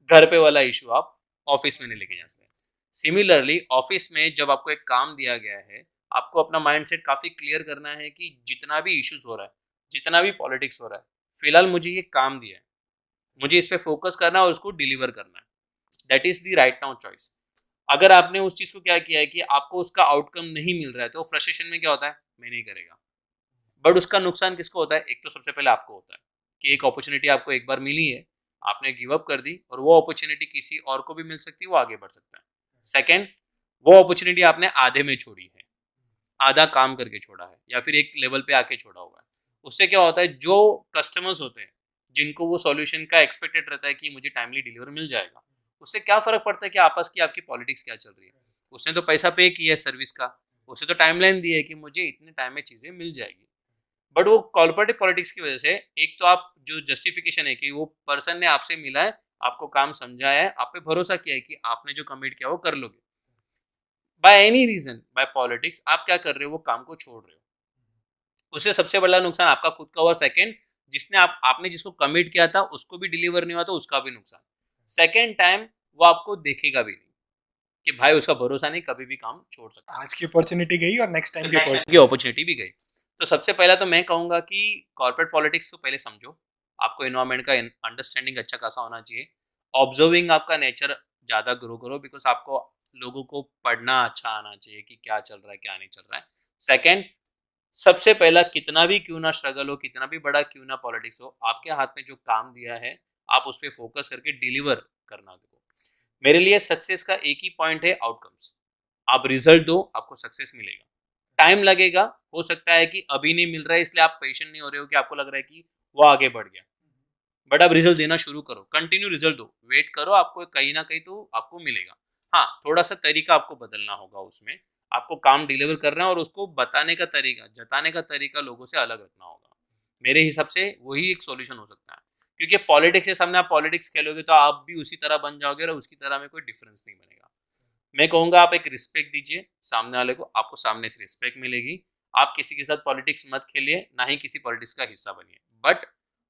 घर पे वाला इशू आप ऑफिस में नहीं लेके जा सकते। सिमिलरली ऑफिस में जब आपको एक काम दिया गया है, आपको अपना माइंडसेट काफ़ी क्लियर करना है कि जितना भी इश्यूज हो रहा है, जितना भी पॉलिटिक्स हो रहा है, फिलहाल मुझे ये काम दिया है, मुझे इस पे फोकस करना है और उसको डिलीवर करना है। That is the right now choice. अगर आपने उस चीज को क्या किया है कि आपको उसका आउटकम नहीं मिल रहा है, तो फ्रस्ट्रेशन में क्या होता है, मैं नहीं करेगा। बट उसका नुकसान किसको होता है, एक तो सबसे पहले आपको होता है कि एक अपॉर्चुनिटी आपको एक बार मिली है, आपने गिव अप कर दी, और वो अपॉर्चुनिटी किसी और को भी मिल सकती है, वो आगे बढ़ सकता है। सेकेंड, वो अपॉर्चुनिटी आपने आधे में छोड़ी है, आधा काम करके छोड़ा है, या फिर एक लेवल पे आके छोड़ा हुआ है। उससे क्या होता है, जो कस्टमर्स होते हैं जिनको वो सॉल्यूशन का एक्सपेक्टेड रहता है कि मुझे टाइमली डिलीवर मिल जाएगा, उससे क्या फर्क पड़ता है कि आपस की आपकी पॉलिटिक्स क्या चल रही है। उसने तो पैसा पे किया है सर्विस का, उससे तो टाइमलाइन दी है कि मुझे इतने टाइम में चीज़ें मिल जाएगी। बट वो कॉर्पोरेटिव पॉलिटिक्स की वजह से, एक तो आप जो जस्टिफिकेशन है कि वो पर्सन ने आपसे मिला है, आपको काम समझाया है, आप पे भरोसा किया है कि आपने जो कमिट किया वो कर लोगे, by any reason, by politics आप क्या कर रहे हो, वो काम को छोड़ रहे हो। उससे सबसे बड़ा नुकसान आपका खुद का हुआ। सेकंड, जिसने आपने जिसको कमिट किया था उसको भी डिलीवर नहीं हुआ, तो उसका भी नुकसान। सेकंड टाइम वो आपको देखेगा भी नहीं कि भाई उसका भरोसा नहीं, कभी भी काम छोड़ सकता है। आज की अपॉर्चुनिटी गई और नेक्स्ट टाइम की की अपॉर्चुनिटी। अपॉर्चुनिटी भी गई। तो सबसे पहला तो मैं कहूँगा कि कॉर्पोरेट पॉलिटिक्स को पहले समझो, आपको इन्वायरमेंट का अंडरस्टैंडिंग अच्छा खासा होना चाहिए। ऑब्जर्विंग आपका नेचर ज़्यादा ग्रो करो, बिकॉज आपको लोगों को पढ़ना अच्छा आना चाहिए कि क्या चल रहा है क्या नहीं चल रहा है। सेकंड, सबसे पहला कितना भी क्यों ना स्ट्रगल हो, कितना भी बड़ा क्यों ना पॉलिटिक्स हो, आपके हाथ में जो काम दिया है आप उस पर फोकस करके डिलीवर करना। देखो, मेरे लिए सक्सेस का एक ही पॉइंट है, आउटकम्स। आप रिजल्ट दो, आपको सक्सेस मिलेगा। टाइम लगेगा, हो सकता है कि अभी नहीं मिल रहा है इसलिए आप पेशेंट नहीं हो रहे हो कि आपको लग रहा है कि वो आगे बढ़ गया, बट आप रिजल्ट देना शुरू करो, कंटिन्यू रिजल्ट दो, वेट करो, आपको कहीं ना कहीं तो आपको मिलेगा। हाँ, थोड़ा सा तरीका आपको बदलना होगा उसमें, आपको काम डिलीवर करना है और उसको बताने का तरीका, जताने का तरीका लोगों से अलग रखना होगा। मेरे हिसाब से वही एक सॉल्यूशन हो सकता है, क्योंकि पॉलिटिक्स के सामने आप पॉलिटिक्स खेलोगे तो आप भी उसी तरह बन जाओगे और उसकी तरह में कोई डिफरेंस नहीं बनेगा। मैं कहूंगा आप एक रिस्पेक्ट दीजिए सामने वाले को, आपको सामने से रिस्पेक्ट मिलेगी। आप किसी के साथ पॉलिटिक्स मत खेलिए, ना ही किसी पॉलिटिक्स का हिस्सा बनिए, बट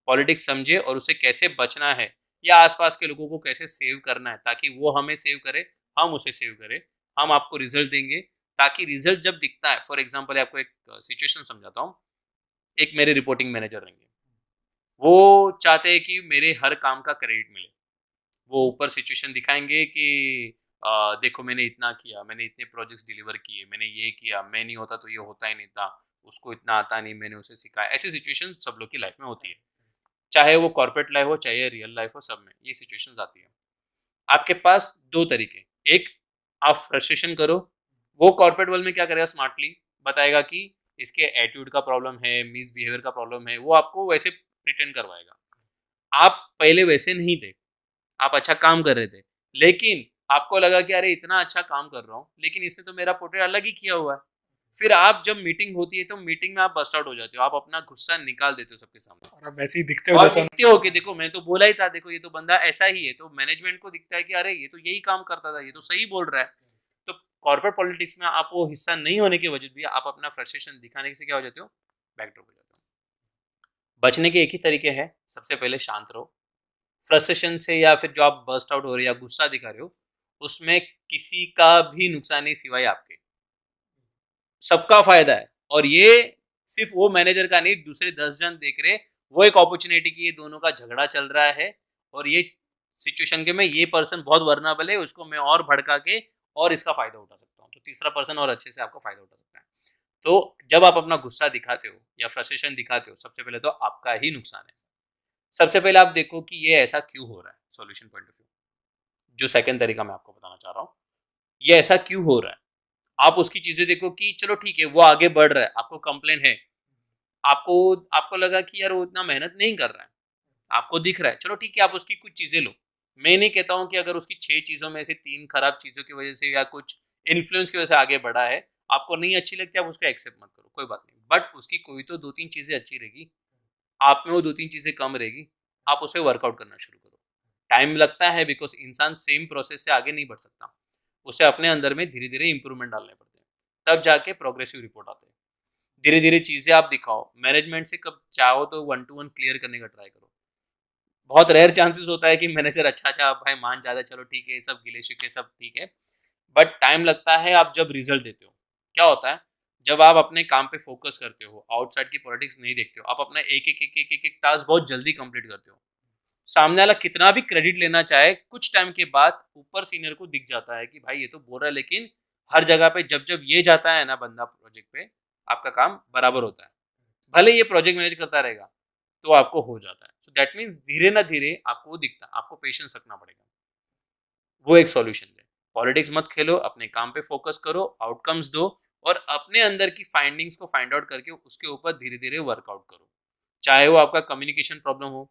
पॉलिटिक्स समझिए और उसे कैसे बचना है या आसपास के लोगों को कैसे सेव करना है ताकि वो हमें सेव करे, हम उसे सेव करें। हम आपको रिजल्ट देंगे, ताकि रिजल्ट जब दिखता है, फॉर एग्जाम्पल आपको एक सिचुएशन समझाता हूँ। एक मेरे रिपोर्टिंग मैनेजर रहेंगे, वो चाहते हैं कि मेरे हर काम का क्रेडिट मिले। वो ऊपर सिचुएशन दिखाएंगे कि देखो मैंने इतना किया, मैंने इतने प्रोजेक्ट्स डिलीवर किए, मैंने ये किया, मैं नहीं होता तो ये होता ही नहीं था, उसको इतना आता नहीं, मैंने उसे सिखाया। ऐसी सिचुएशन सब लोग की लाइफ में होती है, चाहे वो कॉर्पोरेट लाइफ हो चाहे रियल लाइफ हो, सब में ये सिचुएशंस आती है। आपके पास दो तरीके, एक, आप फ्रस्ट्रेशन करो। वो कॉर्पोरेट वर्ल्ड में क्या करेगा, स्मार्टली बताएगा कि इसके एटीट्यूड का प्रॉब्लम है, मिस बिहेवियर का प्रॉब्लम है, वो आपको वैसे प्रिटेंड करवाएगा। आप पहले वैसे नहीं थे, आप अच्छा काम कर रहे थे, लेकिन आपको लगा कि अरे इतना अच्छा काम कर रहा हूँ लेकिन इसने तो मेरा पोर्ट्रेट अलग ही किया हुआ है। फिर आप जब मीटिंग होती है तो मीटिंग में आप बस्ट आउट हो जाते हो, आप अपना गुस्सा निकाल देते हो सबके सामने और आप वैसे ही दिखते हो और जैसा दिखते हो कि देखो मैं तो बोला ही था, देखो ये तो बंदा ऐसा ही है। तो मैनेजमेंट को दिखता है कि अरे ये तो यही काम करता था, ये तो सही बोल रहा है। तो कॉर्पोरेट पॉलिटिक्स में आप वो हिस्सा नहीं होने के वजह भी आप अपना फ्रस्ट्रेशन दिखाने से क्या हो जाते हो, बैकड्रॉप हो जाते हो। बचने के एक ही तरीके हैं, सबसे पहले शांत रहो। फ्रस्ट्रेशन से या फिर जो आप बर्स्ट आउट हो रहे हो या गुस्सा दिखा रहे हो, उसमें किसी का भी नुकसान नहीं सिवाय आपके, सबका फायदा है। और ये सिर्फ वो मैनेजर का नहीं, दूसरे 10 जन देख रहे, वो एक अपॉर्चुनिटी की, ये दोनों का झगड़ा चल रहा है और ये सिचुएशन के में ये पर्सन बहुत वर्नेबल है, उसको मैं और भड़का के और इसका फायदा उठा सकता हूँ, तो तीसरा पर्सन और अच्छे से आपका फायदा उठा सकता है। तो जब आप अपना गुस्सा दिखाते हो या फ्रस्ट्रेशन दिखाते हो, सबसे पहले तो आपका ही नुकसान है। सबसे पहले आप देखो कि ये ऐसा क्यों हो रहा है, सॉल्यूशन पॉइंट ऑफ व्यू। जो सेकंड तरीका मैं आपको बताना चाह रहा हूँ, ये ऐसा क्यों हो रहा है, आप उसकी चीजें देखो कि चलो ठीक है वो आगे बढ़ रहा है, आपको कंप्लेन है, आपको आपको लगा कि यार वो इतना मेहनत नहीं कर रहा है, आपको दिख रहा है, चलो ठीक है आप उसकी कुछ चीजें लो। मैं नहीं कहता हूँ कि अगर उसकी 6 चीजों में से 3 खराब चीजों की वजह से या कुछ इन्फ्लुएंस की वजह से आगे बढ़ा है, आपको नहीं अच्छी लगती, आप उसको एक्सेप्ट मत करो, कोई बात नहीं, बट उसकी कोई तो 2-3 चीजें अच्छी रहेगी, आप में वो 2-3 चीजें कम रहेगी, आप उसे वर्कआउट करना शुरू करो। टाइम लगता है बिकॉज इंसान सेम प्रोसेस से आगे नहीं बढ़ सकता, उसे अपने अंदर में धीरे धीरे इंप्रूवमेंट डालने पड़ते हैं, तब जाके प्रोग्रेसिव रिपोर्ट आते हैं। धीरे धीरे चीजें आप दिखाओ, मैनेजमेंट से कब चाहो तो 1-to-1 क्लियर करने का ट्राई करो। बहुत रेयर चांसेस होता है कि मैनेजर अच्छा अच्छा भाई मान जाता है, चलो ठीक है सब गिले शिकवे सब ठीक है, बट टाइम लगता है। आप जब रिजल्ट देते हो, क्या होता है, जब आप अपने काम पे फोकस करते हो, आउटसाइड की पॉलिटिक्स नहीं देखते हो, आप अपना एक एक टास्क बहुत जल्दी कंप्लीट करते हो, सामने वाला कितना भी क्रेडिट लेना चाहे, कुछ टाइम के बाद ऊपर सीनियर को दिख जाता है कि भाई ये तो बोल रहा है, लेकिन हर जगह पे जब जब ये जाता है ना बंदा प्रोजेक्ट पे, आपका काम बराबर होता है, भले ये प्रोजेक्ट मैनेज करता रहेगा तो आपको हो जाता है। सो दैट मीन्स धीरे ना धीरे आपको वो दिखता है, आपको पेशेंस रखना पड़ेगा। वो एक सॉल्यूशन है। पॉलिटिक्स मत खेलो, अपने काम पे फोकस करो, आउटकम्स दो और अपने अंदर की फाइंडिंग्स को फाइंड आउट करके उसके ऊपर धीरे धीरे वर्कआउट करो। चाहे वो आपका कम्युनिकेशन प्रॉब्लम हो,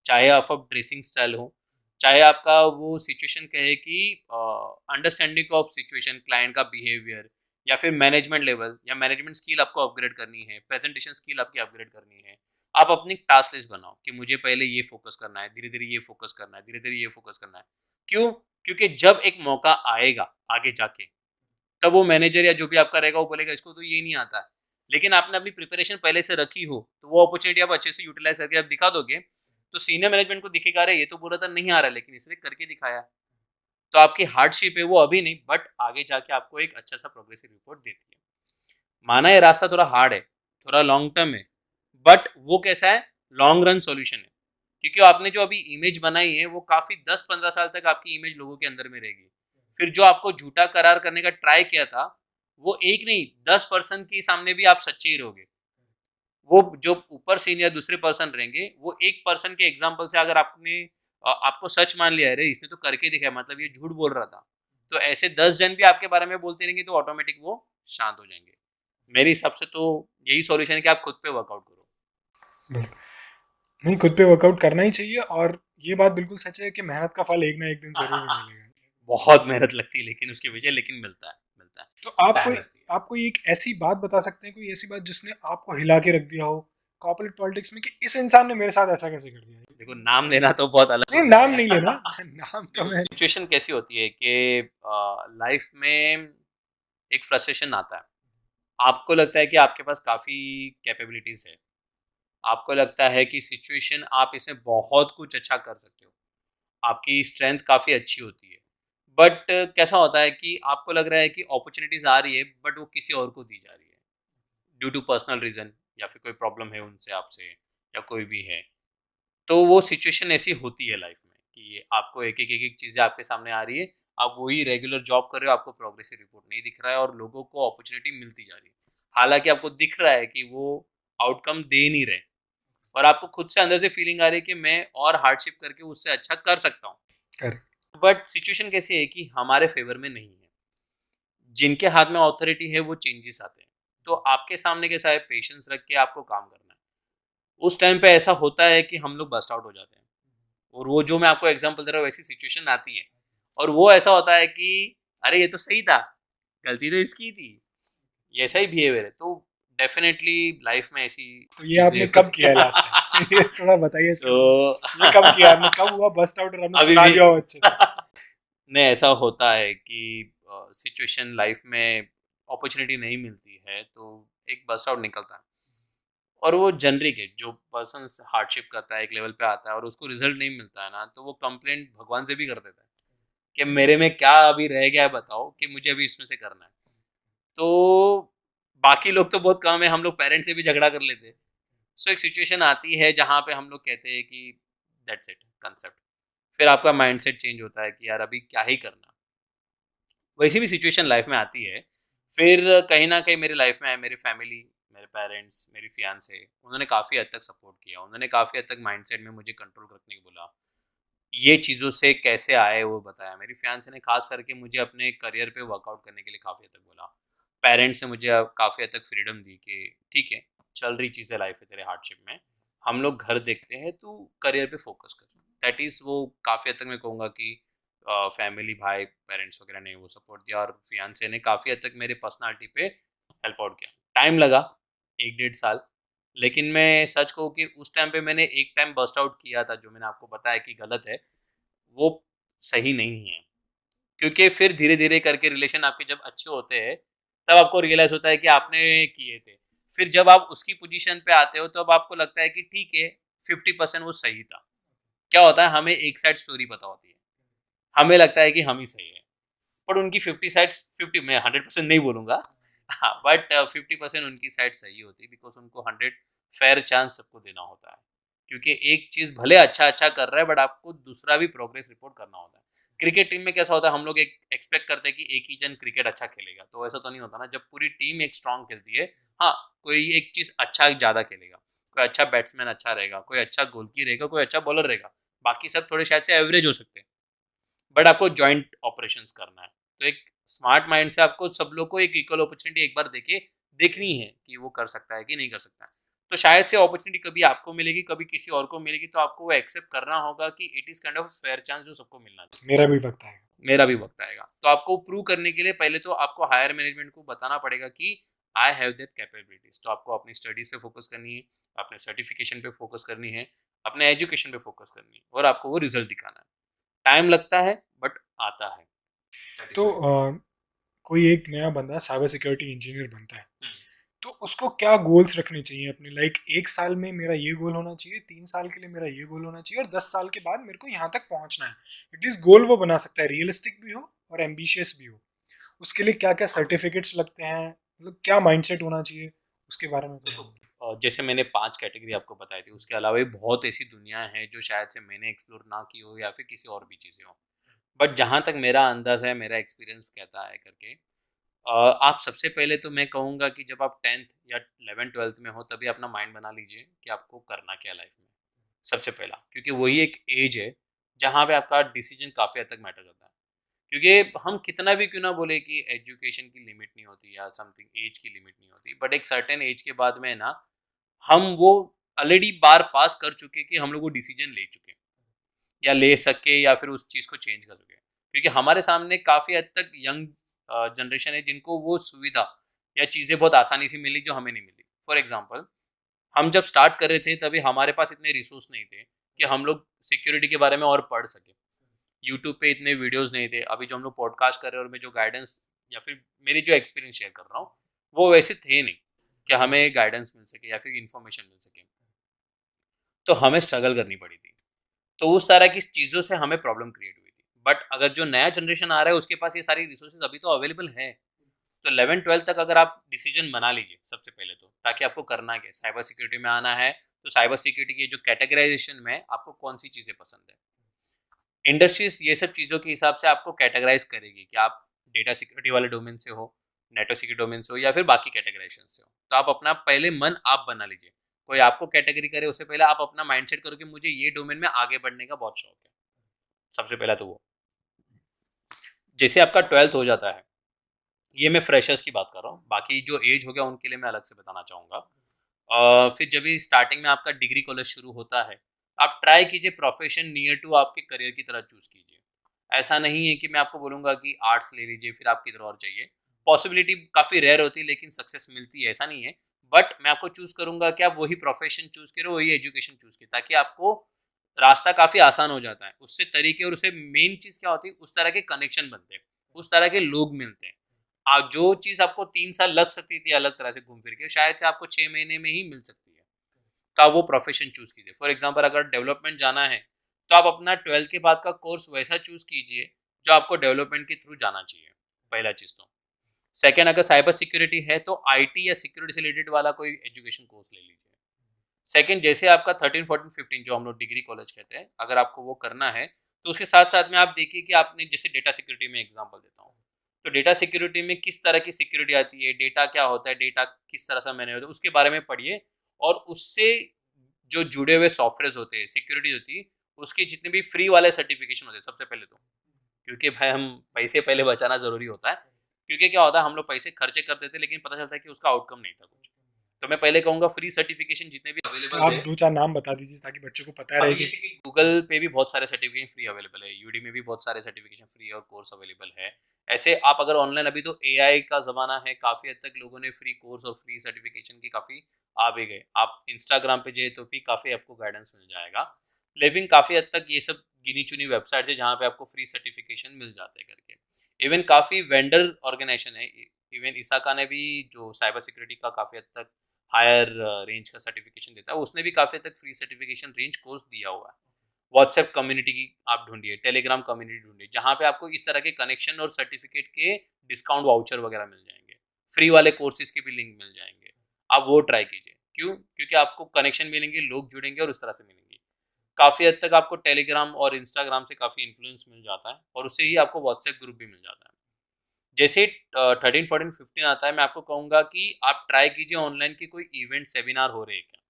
चाहे आपका ड्रेसिंग स्टाइल हो, चाहे आपका वो सिचुएशन कहे कि अंडरस्टैंडिंग ऑफ सिचुएशन, क्लाइंट का बिहेवियर, या फिर मैनेजमेंट लेवल या मैनेजमेंट स्किल आपको अपग्रेड करनी है, प्रेजेंटेशन स्किल आपकी अपग्रेड करनी है। आप अपनी टास्क लिस्ट बनाओ कि मुझे पहले ये फोकस करना है, धीरे धीरे ये फोकस करना है, धीरे धीरे ये फोकस करना है। क्यों? क्योंकि जब एक मौका आएगा आगे जाके, तब वो मैनेजर या जो भी आपका रहेगा वो बोलेगा इसको तो ये नहीं आता है, लेकिन आपने अपनी प्रिपरेशन पहले से रखी हो तो वो अपॉर्चुनिटी आप अच्छे से यूटिलाइज करके आप दिखा दोगे, तो सीनियर मैनेजमेंट को दिखेगा अरे ये तो बोला था नहीं आ रहा है, लेकिन इसने करके दिखाया। तो आपकी हार्डशिप है वो अभी नहीं, बट आगे जाके आपको एक अच्छा सा प्रोग्रेसिव रिपोर्ट देती है। माना ये रास्ता थोड़ा हार्ड है, थोड़ा लॉन्ग टर्म है, बट वो कैसा है, लॉन्ग रन सॉल्यूशन है। क्योंकि आपने जो अभी इमेज बनाई है वो काफी 10-15 साल तक आपकी इमेज लोगों के अंदर में रहेगी। फिर जो आपको झूठा करार करने का ट्राई किया था, वो एक नहीं 10% के सामने भी आप सच्चे ही रहोगे। वो जो ऊपर सीनियर दूसरे पर्सन रहेंगे, वो एक पर्सन के एग्जाम्पल से अगर आपको सच मान लिया, अरे इसने तो करके दिखाया, मतलब ये झूठ बोल रहा था, तो ऐसे 10 जन भी आपके बारे में बोलते रहेंगे तो ऑटोमेटिक वो शांत हो जाएंगे। मेरे हिसाब से तो यही सॉल्यूशन है कि आप खुद पे वर्कआउट करो। बिल्कुल। नहीं, खुद पे वर्कआउट करना ही चाहिए, और ये बात बिल्कुल सच है कि मेहनत का फल एक ना एक दिन ज़रूर मिलेगा। बहुत मेहनत लगती है लेकिन उसके पीछे, लेकिन मिलता है। तो आप टाइम कोई लगती है। आप कोई एक ऐसी बात बता सकते हैं, कोई ऐसी बात जिसने आपको हिला के रख दिया हो कॉर्पोरेट पॉलिटिक्स में, कि इस इंसान ने मेरे साथ ऐसा कैसे कर दिया? देखो, नाम लेना तो बहुत अलग नहीं, हो नाम जाएगा। नहीं लेना। नाम तो देखो, मैं सिचुएशन कैसी होती है कि लाइफ में एक फ्रस्ट्रेशन आता है। आपको लगता है कि आपके पास काफ़ी कैपेबिलिटीज़ है। आपको लगता है कि सिचुएशन आप इसमें बहुत कुछ अच्छा कर सकते हो। आपकी स्ट्रेंथ काफ़ी अच्छी होती है। बट कैसा होता है कि आपको लग रहा है कि अपॉर्च्युनिटीज़ आ रही है बट वो किसी और को दी जा रही है। ड्यू टू पर्सनल रीज़न, या फिर कोई प्रॉब्लम है उनसे आपसे, या कोई भी है। तो वो सिचुएशन ऐसी होती है लाइफ में कि आपको एक-एक चीज़ें आपके सामने आ रही है, आप वही रेगुलर जॉब कर रहे हो, आपको प्रोग्रेसिव रिपोर्ट नहीं दिख रहा है और लोगों को अपॉर्च्युनिटी मिलती जा रही है। हालाँकि आपको दिख रहा है कि वो आउटकम दे नहीं रहे, और आपको खुद से अंदर से फीलिंग आ रही है कि मैं और हार्डशिप करके उससे अच्छा कर सकता हूँ। कर बट सिचुएशन कैसी है कि हमारे फेवर में नहीं है। जिनके हाथ में अथॉरिटी है वो चेंजेस आते हैं। तो आपके सामने कैसा है, पेशेंस रख के आपको काम करना है। उस टाइम पे ऐसा होता है कि हम लोग बस्ट आउट हो जाते हैं। और वो जो मैं आपको एग्जांपल दे रहा हूँ वैसी सिचुएशन आती है। और वो ऐसा होता है कि अरे ये तो सही था, गलती तो इसकी थी। ये ऐसा ही बिहेवियर है। तो डेफिनेटली लाइफ में ऐसी तो ये चीजें आपने कब होती किया है लास्ट हैं। टाइम? ये थोड़ा बताइए इसके सो बारे में। ये कब किया आपने, कब हुआ बस्ट आउट और आपने अभी सुना भी दिया हो अच्छे से? नहीं, ऐसा होता है कि सिचुएशन लाइफ में अपॉर्चुनिटी नहीं मिलती है तो एक बस्ट आउट निकलता है। और वो जनरिक है, जो पर्सन हार्डशिप करता है एक लेवल पे आता है और उसको रिजल्ट नहीं मिलता है ना, तो वो कंप्लेंट भगवान से भी कर देता है कि मेरे में क्या अभी रह गया है बताओ, कि मुझे अभी इसमें से करना है। तो बाकी लोग तो बहुत कम है, हम लोग पेरेंट्स से भी झगड़ा कर लेते हैं। सो एक सिचुएशन आती है जहाँ पे हम लोग कहते हैं कि दैट्स इट कंसेप्ट। फिर आपका माइंडसेट चेंज होता है कि यार अभी क्या ही करना। वैसी भी सिचुएशन लाइफ में आती है। फिर कहीं न कहीं मेरी लाइफ में है मेरी फैमिली, मेरे पेरेंट्स, मेरी फियांसे, उन्होंने काफ़ी हद तक सपोर्ट किया। उन्होंने काफ़ी हद तक माइंडसेट में मुझे कंट्रोल रखने को बोला। ये चीज़ों से कैसे आए वो बताया। मेरी फियांसे ने ख़ास करके मुझे अपने करियर पे वर्कआउट करने के लिए काफ़ी हद तक बोला। पेरेंट्स ने मुझे काफ़ी हद तक फ्रीडम दी कि ठीक है, चल रही चीज़ें लाइफ है तेरे हार्डशिप में। हम लोग घर देखते हैं, तू करियर पे फ़ोकस कर। दैट इज़ वो काफ़ी हद तक मैं कहूँगा कि फैमिली, भाई, पेरेंट्स वगैरह ने वो सपोर्ट दिया और फियांसे ने काफ़ी हद तक मेरे पर्सनैलिटी पे हेल्प आउट किया। टाइम लगा 1 डेढ़ साल, लेकिन मैं सच कहूँ कि उस टाइम पे मैंने एक टाइम बर्स्ट आउट किया था, जो मैंने आपको बताया कि गलत है, वो सही नहीं है। क्योंकि फिर धीरे-धीरे करके रिलेशन आपके जब अच्छे होते हैं, तब आपको रियलाइज़ होता है कि आपने किए थे। फिर जब आप उसकी पोज़ीशन पे आते हो, तब आपको लगता है कि ठीक है, 50% वो सही था। क्या होता है, हमें एक साइड स्टोरी पता होती है। हमें लगता है कि हम ही सही हैं। पर उनकी 50 साइड 50, मैं 100% नहीं बोलूँगा। हाँ, बट 50% उनकी साइड सही होती है, बिकॉज़ उनको 100 फेयर चांस सबको देना होता है। क्योंकि एक चीज़ भले अच्छा-अच्छा कर रहा है, बट आपको दूसरा भी प्रोग्रेस रिपोर्ट करना होता है। क्रिकेट टीम में कैसा होता है, हम लोग एक एक्सपेक्ट करते हैं कि एक ही जन क्रिकेट अच्छा खेलेगा, तो ऐसा तो नहीं होता ना। जब पूरी टीम एक स्ट्रॉन्ग खेलती है, हाँ, कोई एक चीज़ अच्छा ज़्यादा खेलेगा, कोई अच्छा बैट्समैन अच्छा रहेगा, कोई अच्छा गोलकी रहेगा, कोई अच्छा बॉलर रहेगा, बाकी सब थोड़े शायद से एवरेज हो सकते हैं। बट आपको जॉइंट ऑपरेशंस करना है। तो एक स्मार्ट माइंड से आपको सब लोग को एक इक्वल अपॉर्चुनिटी एक बार देके देखनी है कि वो कर सकता है कि नहीं कर सकता है। तो शायद से अपॉर्चुनिटी कभी आपको मिलेगी, कभी किसी और को मिलेगी, तो आपको वो एक्सेप्ट करना होगा कि it is kind of fair chance जो सबको मिलना चाहिए। मेरा भी वक्त आएगा। मेरा भी वक़्त आएगा। तो आपको प्रूव करने के लिए पहले तो आपको हायर मैनेजमेंट को बताना पड़ेगा कि आई हैव दैट कैपेबिलिटीज़। तो आपको अपनी स्टडीज़ पे फ़ोकस करनी है, अपने सर्टिफ़िकेशन पे फ़ोकस करनी है, अपने एजुकेशन पे फ़ोकस करनी है और आपको वो रिज़ल्ट दिखाना है। टाइम लगता है बट आता है। दैट इज़ तो व्हाई। कोई एक नया बंदा साइबर सिक्योरिटी इंजीनियर बनता है, हुँ। तो उसको क्या गोल्स रखने चाहिए अपने? लाइक 1 साल में मेरा ये गोल होना चाहिए, 3 साल के लिए मेरा ये गोल होना चाहिए, और 10 साल के बाद मेरे को यहाँ तक पहुँचना है। एटलीस्ट गोल वो बना सकता है, रियलिस्टिक भी हो और एम्बिशियस भी हो। उसके लिए क्या-क्या सर्टिफिकेट्स लगते हैं? मतलब क्या माइंडसेट होना चाहिए? उसके बारे में थोड़ा देखो, बताइए। जैसे मैंने 5 कैटेगरी आपको बताई थी, उसके अलावा भी बहुत ऐसी दुनिया है जो शायद से मैंने एक्सप्लोर ना की हो या फिर किसी और भी चीज़ें हों। बट जहाँ तक मेरा अंदाज़ है, मेरा एक्सपीरियंस कहता है करके, आप सबसे पहले तो मैं कहूँगा कि जब आप 10th या 11th-12th में हो तभी अपना माइंड बना लीजिए कि आपको करना क्या है लाइफ में, सबसे पहला। क्योंकि वही एक एज है जहाँ पे आपका डिसीजन काफ़ी हद तक मैटर करता है। क्योंकि हम कितना भी क्यों ना बोले कि एजुकेशन की लिमिट नहीं होती या समथिंग एज की लिमिट नहीं होती, बट एक सर्टेन एज के बाद में ना हम वो ऑलरेडी बार पास कर चुके कि हम लोग वो डिसीजन ले चुके हैं या ले सके या फिर उस चीज़ को चेंज कर सके। क्योंकि हमारे सामने काफ़ी हद तक यंग जनरेशन है जिनको वो सुविधा या चीज़ें बहुत आसानी से मिली जो हमें नहीं मिली। फॉर एग्जांपल, हम जब स्टार्ट कर रहे थे तभी हमारे पास इतने रिसोर्स नहीं थे कि हम लोग सिक्योरिटी के बारे में और पढ़ सके। यूट्यूब पे इतने वीडियोस नहीं थे। अभी जो हम लोग पॉडकास्ट कर रहे हैं और मैं जो गाइडेंस या फिर मेरी जो एक्सपीरियंस शेयर कर रहा हूँ, वो वैसे थे नहीं कि हमें गाइडेंस मिल सके या फिर इन्फॉर्मेशन मिल सके। तो हमें स्ट्रगल करनी पड़ी थी। तो उस तरह की चीज़ों से हमें प्रॉब्लम क्रिएट हुई थी। बट अगर जो नया जनरेशन आ रहा है उसके पास ये सारी रिसोर्सेज अभी तो अवेलेबल है। तो 11-12 तक अगर आप डिसीजन बना लीजिए सबसे पहले तो, ताकि आपको करना क्या है। साइबर सिक्योरिटी में आना है तो साइबर सिक्योरिटी की जो कैटेगराइजेशन में आपको कौन सी चीज़ें पसंद है। इंडस्ट्रीज ये सब चीज़ों के हिसाब से आपको कैटेगराइज करेगी कि आप डेटा सिक्योरिटी वाले डोमेन से हो, नेटवर्क सिक्योरिटी डोमेन से हो या फिर बाकी कैटेगराइजेशन से हो। तो आप अपना पहले मन आप बना लीजिए। कोई आपको कैटेगरी करे उससे पहले आप अपना माइंडसेट करो कि मुझे ये डोमेन में आगे बढ़ने का बहुत शौक है। सबसे पहला तो वो। जैसे आपका 12th हो जाता है, ये मैं फ्रेशर्स की बात कर रहा हूँ, बाकी जो एज हो गया उनके लिए मैं अलग से बताना चाहूँगा। फिर जब भी स्टार्टिंग में आपका डिग्री कॉलेज शुरू होता है, आप ट्राई कीजिए प्रोफेशन नियर टू आपके करियर की तरह चूज़ कीजिए। ऐसा नहीं है कि मैं आपको बोलूँगा कि आर्ट्स ले लीजिए फिर आप किधर और जाइए। पॉसिबिलिटी काफ़ी रेयर होती है लेकिन सक्सेस मिलती है, ऐसा नहीं है। बट मैं आपको चूज़ करूँगा कि आप वही प्रोफेशन चूज़ करें, वही एजुकेशन चूज़ करें, ताकि आपको रास्ता काफ़ी आसान हो जाता है। उससे तरीके और उससे मेन चीज़ क्या होती है, उस तरह के कनेक्शन बनते हैं, उस तरह के लोग मिलते हैं। जो चीज़ आपको 3 साल लग सकती थी अलग तरह से घूम फिर के, शायद से आपको 6 महीने में ही मिल सकती है। तो आप वो प्रोफ़ेशन चूज़ कीजिए। फॉर एग्ज़ाम्पल अगर डेवलपमेंट जाना है, तो आप अपना 12th के बाद का कोर्स वैसा चूज़ कीजिए, जो आपको डेवलपमेंट के थ्रू जाना चाहिए, पहला चीज़ तो। सेकंड, अगर साइबर सिक्योरिटी है, तो आईटी या सिक्योरिटी से रिलेटेड वाला कोई एजुकेशन कोर्स ले लीजिए। सेकंड, जैसे आपका 13, 14, 15 जो हम लोग डिग्री कॉलेज कहते हैं, अगर आपको वो करना है, तो उसके साथ-साथ में आप देखिए कि आपने जैसे डेटा सिक्योरिटी में एग्ज़ाम्पल देता हूँ। तो डेटा सिक्योरिटी में किस तरह की सिक्योरिटी आती है, डेटा क्या होता है, डेटा किस तरह से मैनेज होता है, उसके बारे में पढ़िए और उससे जो जुड़े हुए सॉफ्टवेयर्स होते हैं, सिक्योरिटी होती है, उसके जितने भी फ्री वाले सर्टिफ़िकेशन होते हैं सबसे पहले तो। क्योंकि भाई हम पैसे पहले बचाना ज़रूरी होता है। क्योंकि क्या होता है हम लोग पैसे खर्चे कर देते हैं लेकिन पता चलता है कि उसका आउटकम नहीं था कुछ। तो मैं पहले कहूँगा फ्री सर्टिफ़िकेशन जितने भी तो अवेलेबल आप थे। 2-4 नाम बता दीजिए ताकि बच्चों को पता रहे अभी कि जैसे कि गूगल पे भी बहुत सारे सर्टिफ़िकेशन फ्री अवेलेबल है, यूडी में भी बहुत सारे सर्टिफ़िकेशन फ्री और कोर्स अवेलेबल है। ऐसे आप अगर ऑनलाइन, अभी तो एआई का ज़माना है, काफ़ी हद तक लोगों ने फ्री कोर्स और फ्री सर्टिफ़िकेशन की काफ़ी आ भी गए। आप इंस्टाग्राम पे जाइए तो भी काफ़ी आपको गाइडेंस मिल जाएगा। लेकिन काफ़ी हद तक ये सब गिनी-चुनी वेबसाइट्स है जहाँ पे आपको फ्री सर्टिफ़िकेशन मिल जाते हैं करके। इवन काफ़ी वेंडर ऑर्गेनाइज़ेशन है, इवन इसाका ने भी जो साइबर सिक्योरिटी का काफ़ी हद तक हायर रेंज का सर्टिफिकेशन देता है, उसने भी काफ़ी हद तक फ्री सर्टिफिकेशन रेंज कोर्स दिया हुआ है। व्हाट्सएप कम्युनिटी की आप ढूँढिए, टेलीग्राम कम्युनिटी ढूँढिए, जहाँ पे आपको इस तरह के कनेक्शन और सर्टिफिकेट के डिस्काउंट वाउचर वगैरह मिल जाएँगे। फ्री वाले कोर्सेज़ के भी लिंक मिल जाएँगे। आप वो ट्राई कीजिए। क्यों? क्योंकि आपको कनेक्शन मिलेंगे, लोग जुड़ेंगे और उस तरह से मिलेंगे। काफ़ी हद तक आपको टेलीग्राम और इंस्टाग्राम से काफ़ी इन्फ्लुएंस मिल जाता है और उससे ही आपको व्हाट्सएप ग्रुप भी मिल जाता है। जैसे 13, 14, 15 आता है, मैं आपको कहूँगा कि आप ट्राई कीजिए ऑनलाइन कि कोई इवेंट, सेमिनार हो रहे हैं क्या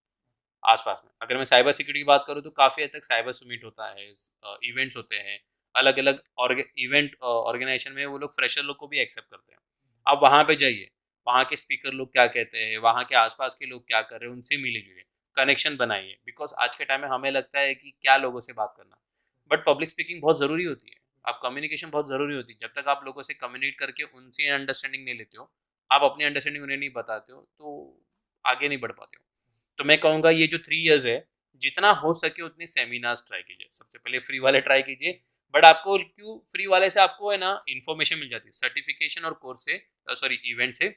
आस-पास में। अगर मैं साइबर सिक्योरिटी की बात करूँ तो काफ़ी हद तक साइबर समिट होता है, इवेंट्स होते हैं, अलग-अलग इवेंट ऑर्गेनाइजेशन में वो लोग फ्रेशर लोग को भी एक्सेप्ट करते हैं। आप वहाँ पे जाइए, वहाँ के स्पीकर लोग क्या कहते हैं, वहाँ के आस-पास के लोग क्या कर रहे हैं, उनसे मिलिए-जुलिए, कनेक्शन बनाइए। बिकॉज़ आज के टाइम में हमें लगता है कि क्या लोगों से बात करना, बट पब्लिक स्पीकिंग बहुत ज़रूरी होती है। आप कम्युनिकेशन बहुत ज़रूरी होती है। जब तक आप लोगों से कम्युनिकेट करके उनसे अंडरस्टैंडिंग नहीं लेते हो, आप अपनी अंडरस्टैंडिंग उन्हें नहीं बताते हो, तो आगे नहीं बढ़ पाते हो। तो मैं कहूँगा ये जो 3 इयर्स है, जितना हो सके उतने सेमिनार्स ट्राई कीजिए। सबसे पहले फ्री वाले ट्राई कीजिए, बट आपको क्यों फ्री वाले से आपको है ना इन्फॉर्मेशन मिल जाती है, सर्टिफिकेशन और कोर्स से, सॉरी इवेंट से,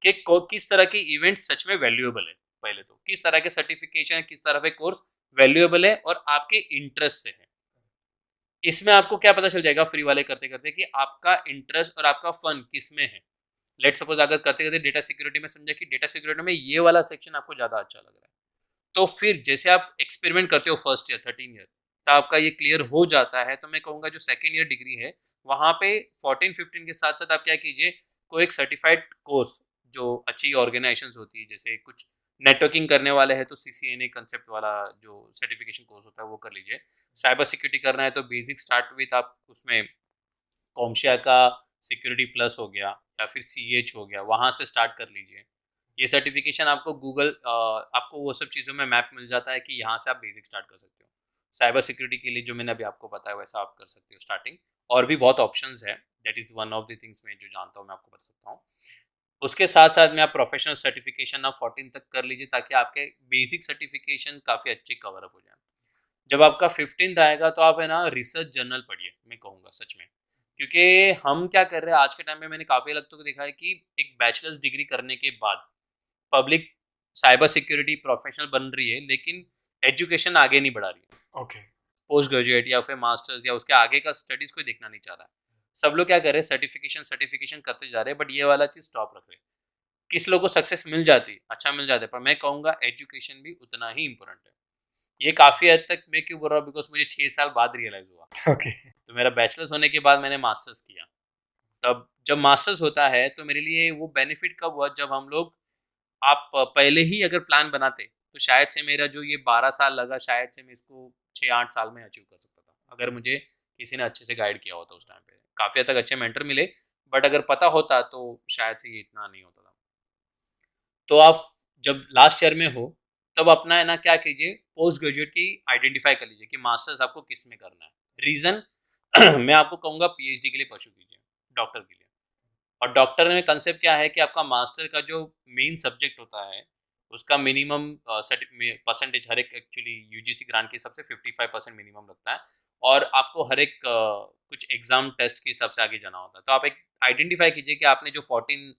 कि किस तरह के इवेंट सच में वैल्यूएबल है। पहले तो किस तरह के सर्टिफिकेशन, किस तरह के कोर्स वैल्यूएबल है और आपके इंटरेस्ट से है। इसमें आपको क्या पता चल जाएगा फ्री वाले करते-करते कि आपका इंटरेस्ट और आपका फन किसमें है। लेट्स सपोज़ अगर करते-करते डेटा सिक्योरिटी में समझा कि डेटा सिक्योरिटी में ये वाला सेक्शन आपको ज़्यादा अच्छा लग रहा है। तो फिर जैसे आप एक्सपेरिमेंट करते हो फर्स्ट ईयर, 13 ईयर, तो आपका ये क्लियर हो जाता है, तो मैं कहूँगा जो सेकेंड ईयर डिग्री है वहाँ पे 14-15 के साथ साथ आप क्या कीजिए, कोई एक सर्टिफाइड कोर्स जो अच्छी ऑर्गेनाइजेशंस होती है, जैसे कुछ नेटवर्किंग करने वाले हैं तो CCNA कंसेप्ट वाला जो सर्टिफिकेशन कोर्स होता है वो कर लीजिए। साइबर सिक्योरिटी करना है तो बेसिक स्टार्ट विथ आप उसमें कॉमशिया का सिक्योरिटी प्लस हो गया या फिर CH हो गया, वहाँ से स्टार्ट कर लीजिए। ये सर्टिफिकेशन आपको आपको वो सब चीज़ों में मैप मिल जाता है कि यहाँ से आप बेसिक स्टार्ट कर सकते हो। साइबर सिक्योरिटी के लिए जो मैंने अभी आपको बताया वैसा आप कर सकते हो स्टार्टिंग। और भी बहुत ऑप्शंस है, that is one of the things मैं जो जानता हूँ मैं आपको बता सकता हूँ। उसके साथ साथ में आप प्रोफेशनल सर्टिफिकेशन आप 14 तक कर लीजिए ताकि आपके बेसिक सर्टिफिकेशन काफ़ी अच्छे कवर अप हो जाए। जब आपका 15th आएगा तो आप है ना रिसर्च जर्नल पढ़िए, मैं कहूँगा सच में। क्योंकि हम क्या कर रहे हैं आज के टाइम में, मैंने काफ़ी लगतों को देखा है कि एक बैचलर्स डिग्री करने के बाद पब्लिक साइबर सिक्योरिटी प्रोफेशनल बन रही है, लेकिन एजुकेशन आगे नहीं बढ़ा रही है। ओके। पोस्ट ग्रेजुएट या फिर मास्टर्स या उसके आगे का स्टडीज कोई देखना नहीं चाह रहा है। सब लोग क्या कर रहे हैं, सर्टिफिकेशन सर्टिफिकेशन करते जा रहे हैं, बट ये वाला चीज़ स्टॉप रख रहे हैं। किस लोगों को सक्सेस मिल जाती है, अच्छा मिल जाता है, पर मैं कहूँगा एजुकेशन भी उतना ही इम्पोर्टेंट है। ये काफ़ी हद तक मैं क्यों बोल रहा हूँ, बिकॉज़ मुझे 6 साल बाद रियलाइज़ हुआ। ओके। तो मेरा बैचलर्स होने के बाद मैंने मास्टर्स किया। तब जब मास्टर्स होता है तो मेरे लिए वो बेनिफिट कब हुआ, जब हम लोग आप पहले ही अगर प्लान बनाते तो शायद से मेरा जो ये 12 साल लगा, शायद से मैं इसको 6-8 साल में अचीव कर सकता था। अगर मुझे किसी ने अच्छे से गाइड किया होता उस टाइम पे। काफ़ी हद तक अच्छे मेंटर मिले, बट अगर पता होता तो शायद से ये इतना नहीं होता था। तो आप जब लास्ट ईयर में हो तब अपना है ना क्या कीजिए, पोस्ट ग्रेजुएट की आइडेंटिफाई कर लीजिए कि मास्टर्स आपको किस में करना है। रीज़न मैं आपको कहूँगा PhD के लिए परस्यू कीजिए, डॉक्टर के लिए। और डॉक्टर में कंसेप्ट क्या है कि आपका मास्टर का जो मेन सब्जेक्ट होता है उसका मिनिमम परसेंटेज हर एक, एक्चुअली UGC ग्रांट के हिसाब से 55% मिनिमम लगता है। और आपको हर एक कुछ एग्जाम टेस्ट के हिसाब से आगे जाना होता है। तो आप एक आइडेंटिफाई कीजिए कि आपने जो 14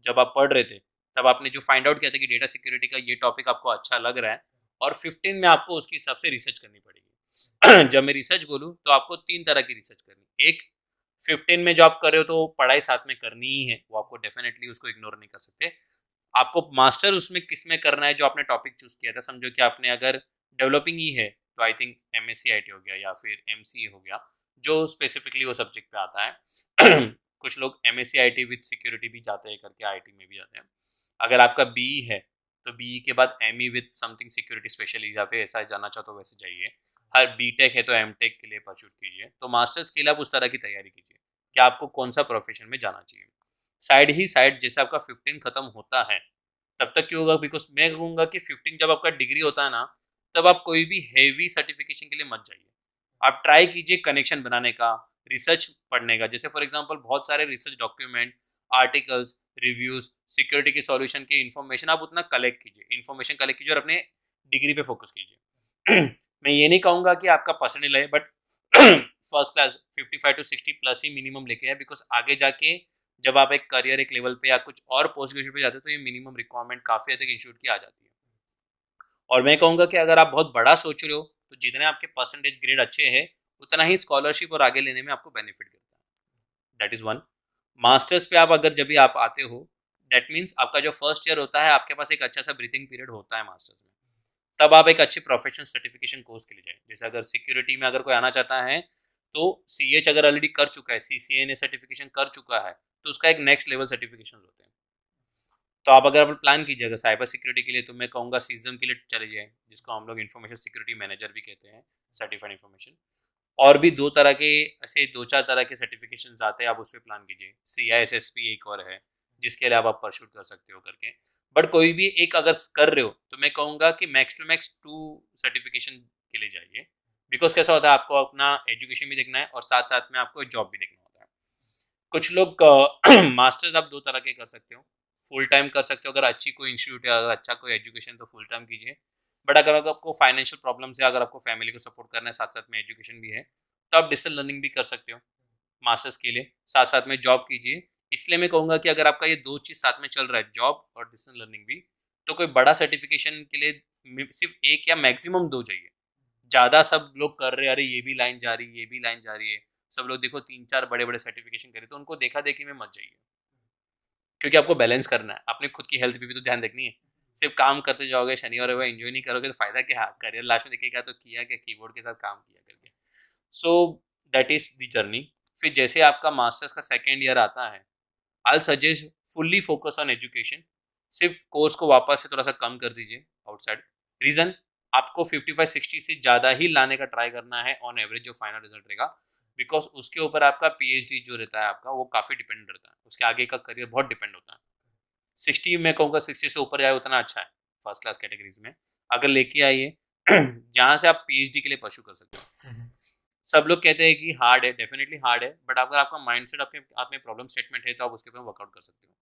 जब आप पढ़ रहे थे तब आपने जो फाइंड आउट किया था कि डेटा सिक्योरिटी का ये टॉपिक आपको अच्छा लग रहा है, और 15 में आपको उसके हिसाब से रिसर्च करनी पड़ेगी। जब मैं रिसर्च बोलूँ तो आपको 3 तरह की रिसर्च करनी। एक, 15 में जो आप कर रहे हो तो पढ़ाई साथ में करनी ही है, वो आपको डेफिनेटली उसको इग्नोर नहीं कर सकते। आपको मास्टर उसमें किस में करना है, जो आपने टॉपिक चूज़ किया था, समझो कि आपने अगर डेवलपिंग ही है तो आई थिंक MSc IT हो गया या फिर MCA हो गया, जो स्पेसिफिकली वो सब्जेक्ट पे आता है। कुछ लोग MSc IT विद सिक्योरिटी भी जाते हैं करके IT में भी जाते हैं। अगर आपका BE है तो BE के बाद ME with something security specialist या फिर ऐसा जाना चाहो तो वैसे जाइए। हर BTech है तो MTech के लिए परस्यू कीजिए। तो मास्टर्स के लिए आप उस तरह की तैयारी कीजिए कि आपको कौन सा प्रोफेशन में जाना चाहिए। साइड ही साइड जैसे आपका 15 खत्म होता है तब तक क्यों होगा, बिकॉज मैं कहूँगा कि 15 जब आपका डिग्री होता है ना, तब आप कोई भी हेवी सर्टिफिकेशन के लिए मत जाइए। आप ट्राई कीजिए कनेक्शन बनाने का, रिसर्च पढ़ने का। जैसे फॉर एग्जांपल बहुत सारे research document, articles, reviews, security के सॉल्यूशन की इन्फॉर्मेशन आप उतना कलेक्ट कीजिए, इन्फॉर्मेशन कलेक्ट कीजिए और अपने डिग्री पे फोकस कीजिए। मैं ये नहीं कहूँगा कि आपका परसेंटेज है, but first class 55 to 60 plus he minimum लेके है, बिकॉज आगे जाके जब आप एक करियर एक लेवल पे या कुछ और पोस्ट ग्रेजुएट पे जाते हो तो ये मिनिमम रिक्वायरमेंट काफ़ी हद तक इंस्टीट्यूट की आ जाती है। और मैं कहूँगा कि अगर आप बहुत बड़ा सोच रहे हो तो जितने आपके परसेंटेज ग्रेड अच्छे हैं उतना ही स्कॉलरशिप और आगे लेने में आपको बेनिफिट करता है। That is one. मास्टर्स पे आप अगर जब भी आप आते हो, दैट मीन्स आपका जो फर्स्ट ईयर होता है आपके पास एक अच्छा सा ब्रीथिंग पीरियड होता है मास्टर्स में। तब आप एक अच्छे प्रोफेशनल सर्टिफिकेशन कोर्स के लिए जाएँ। जैसे अगर सिक्योरिटी में अगर कोई आना चाहता है तो CH अगर ऑलरेडी कर चुका है, CCNA सर्टिफिकेशन कर चुका है, तो उसका एक नेक्स्ट लेवल सर्टिफिकेशन होते हैं। तो आप अगर प्लान कीजिएगा साइबर सिक्योरिटी के लिए तो मैं कहूँगा सीजन के लिए चले जाएँ, जिसको हम लोग इन्फॉर्मेशन सिक्योरिटी मैनेजर भी कहते हैं, सर्टिफाइड इन्फॉर्मेशन। और भी 2 तरह के, ऐसे 2-4 तरह के सर्टिफिकेशंस आते हैं, आप उस पे प्लान कीजिए। CISSP एक और है, जिसके लिए आप परस्यूट कर सकते हो करके। बट कोई भी एक अगर कर रहे हो, तो मैं कहूँगा कि मैक्स टू मैक्स 2 सर्टिफिकेशन के लिए जाइए। बिकॉज़ कैसा होता है, आपको अपना एजुकेशन भी देखना है और साथ-साथ में आपको जॉब भी देखना होता है। कुछ लोग मास्टर्स आप 2 तरह के कर सकते हो। फुल टाइम कर सकते हो, अगर अच्छी कोई इंस्टीट्यूट है, अगर अच्छा कोई एजुकेशन तो फुल टाइम कीजिए। बट अगर आपको फाइनेंशियल प्रॉब्लम्स है, अगर आपको फैमिली को सपोर्ट करना है, साथ-साथ में एजुकेशन भी है, तो आप डिस्टेंस लर्निंग भी कर सकते हो मास्टर्स के लिए, साथ-साथ में जॉब कीजिए। इसलिए मैं कहूँगा कि अगर आपका ये 2 चीज़ साथ में चल रहा है, जॉब और डिस्टेंस लर्निंग भी, तो कोई बड़ा सर्टिफिकेशन के लिए सिर्फ़ 1 या मैक्सिमम 2 चाहिए। ज़्यादा सब लोग कर रहे हैं, अरे ये भी लाइन जा रही है, ये भी लाइन जा रही है। सब लोग देखो 3-4 बड़े-बड़े सर्टिफिकेशन करे, तो उनको देखा-देखी में मत जाइए। क्योंकि आपको बैलेंस करना है, अपनी खुद की हेल्थ पे भी तो ध्यान रखनी है। सिर्फ काम करते जाओगे, शनि और रविवार एंजॉय नहीं करोगे तो फायदा क्या? करियर लास्ट में दिखेगा तो किया क्या, कीबोर्ड के साथ काम किया करके। सो दैट इज द जर्नी। फिर जैसे आपका मास्टर्स का सेकेंड ईयर आता है, I suggest fully focus on education. सिर्फ कोर्स को वापस से थोड़ा सा कम कर दीजिए आउटसाइड। रीजन, आपको 55-60 से ज़्यादा ही लाने का ट्राई करना है ऑन एवरेज जो फाइनल रिजल्ट रहेगा, बिकॉज उसके ऊपर आपका पीएचडी जो रहता है आपका वो काफ़ी डिपेंड रहता है, उसके आगे का करियर बहुत डिपेंड होता है। 60 मैं कहूँगा 60 से ऊपर जाए उतना अच्छा है फर्स्ट क्लास कैटेगरीज में, अगर लेके आइए जहाँ से आप पीएचडी के लिए परस्यू कर सकते हो। सब लोग कहते हैं कि हार्ड है, डेफिनेटली हार्ड है, बट अगर आपका माइंडसेट आपके आप में प्रॉब्लम स्टेटमेंट है तो आप उसके ऊपर वर्कआउट कर सकते हो।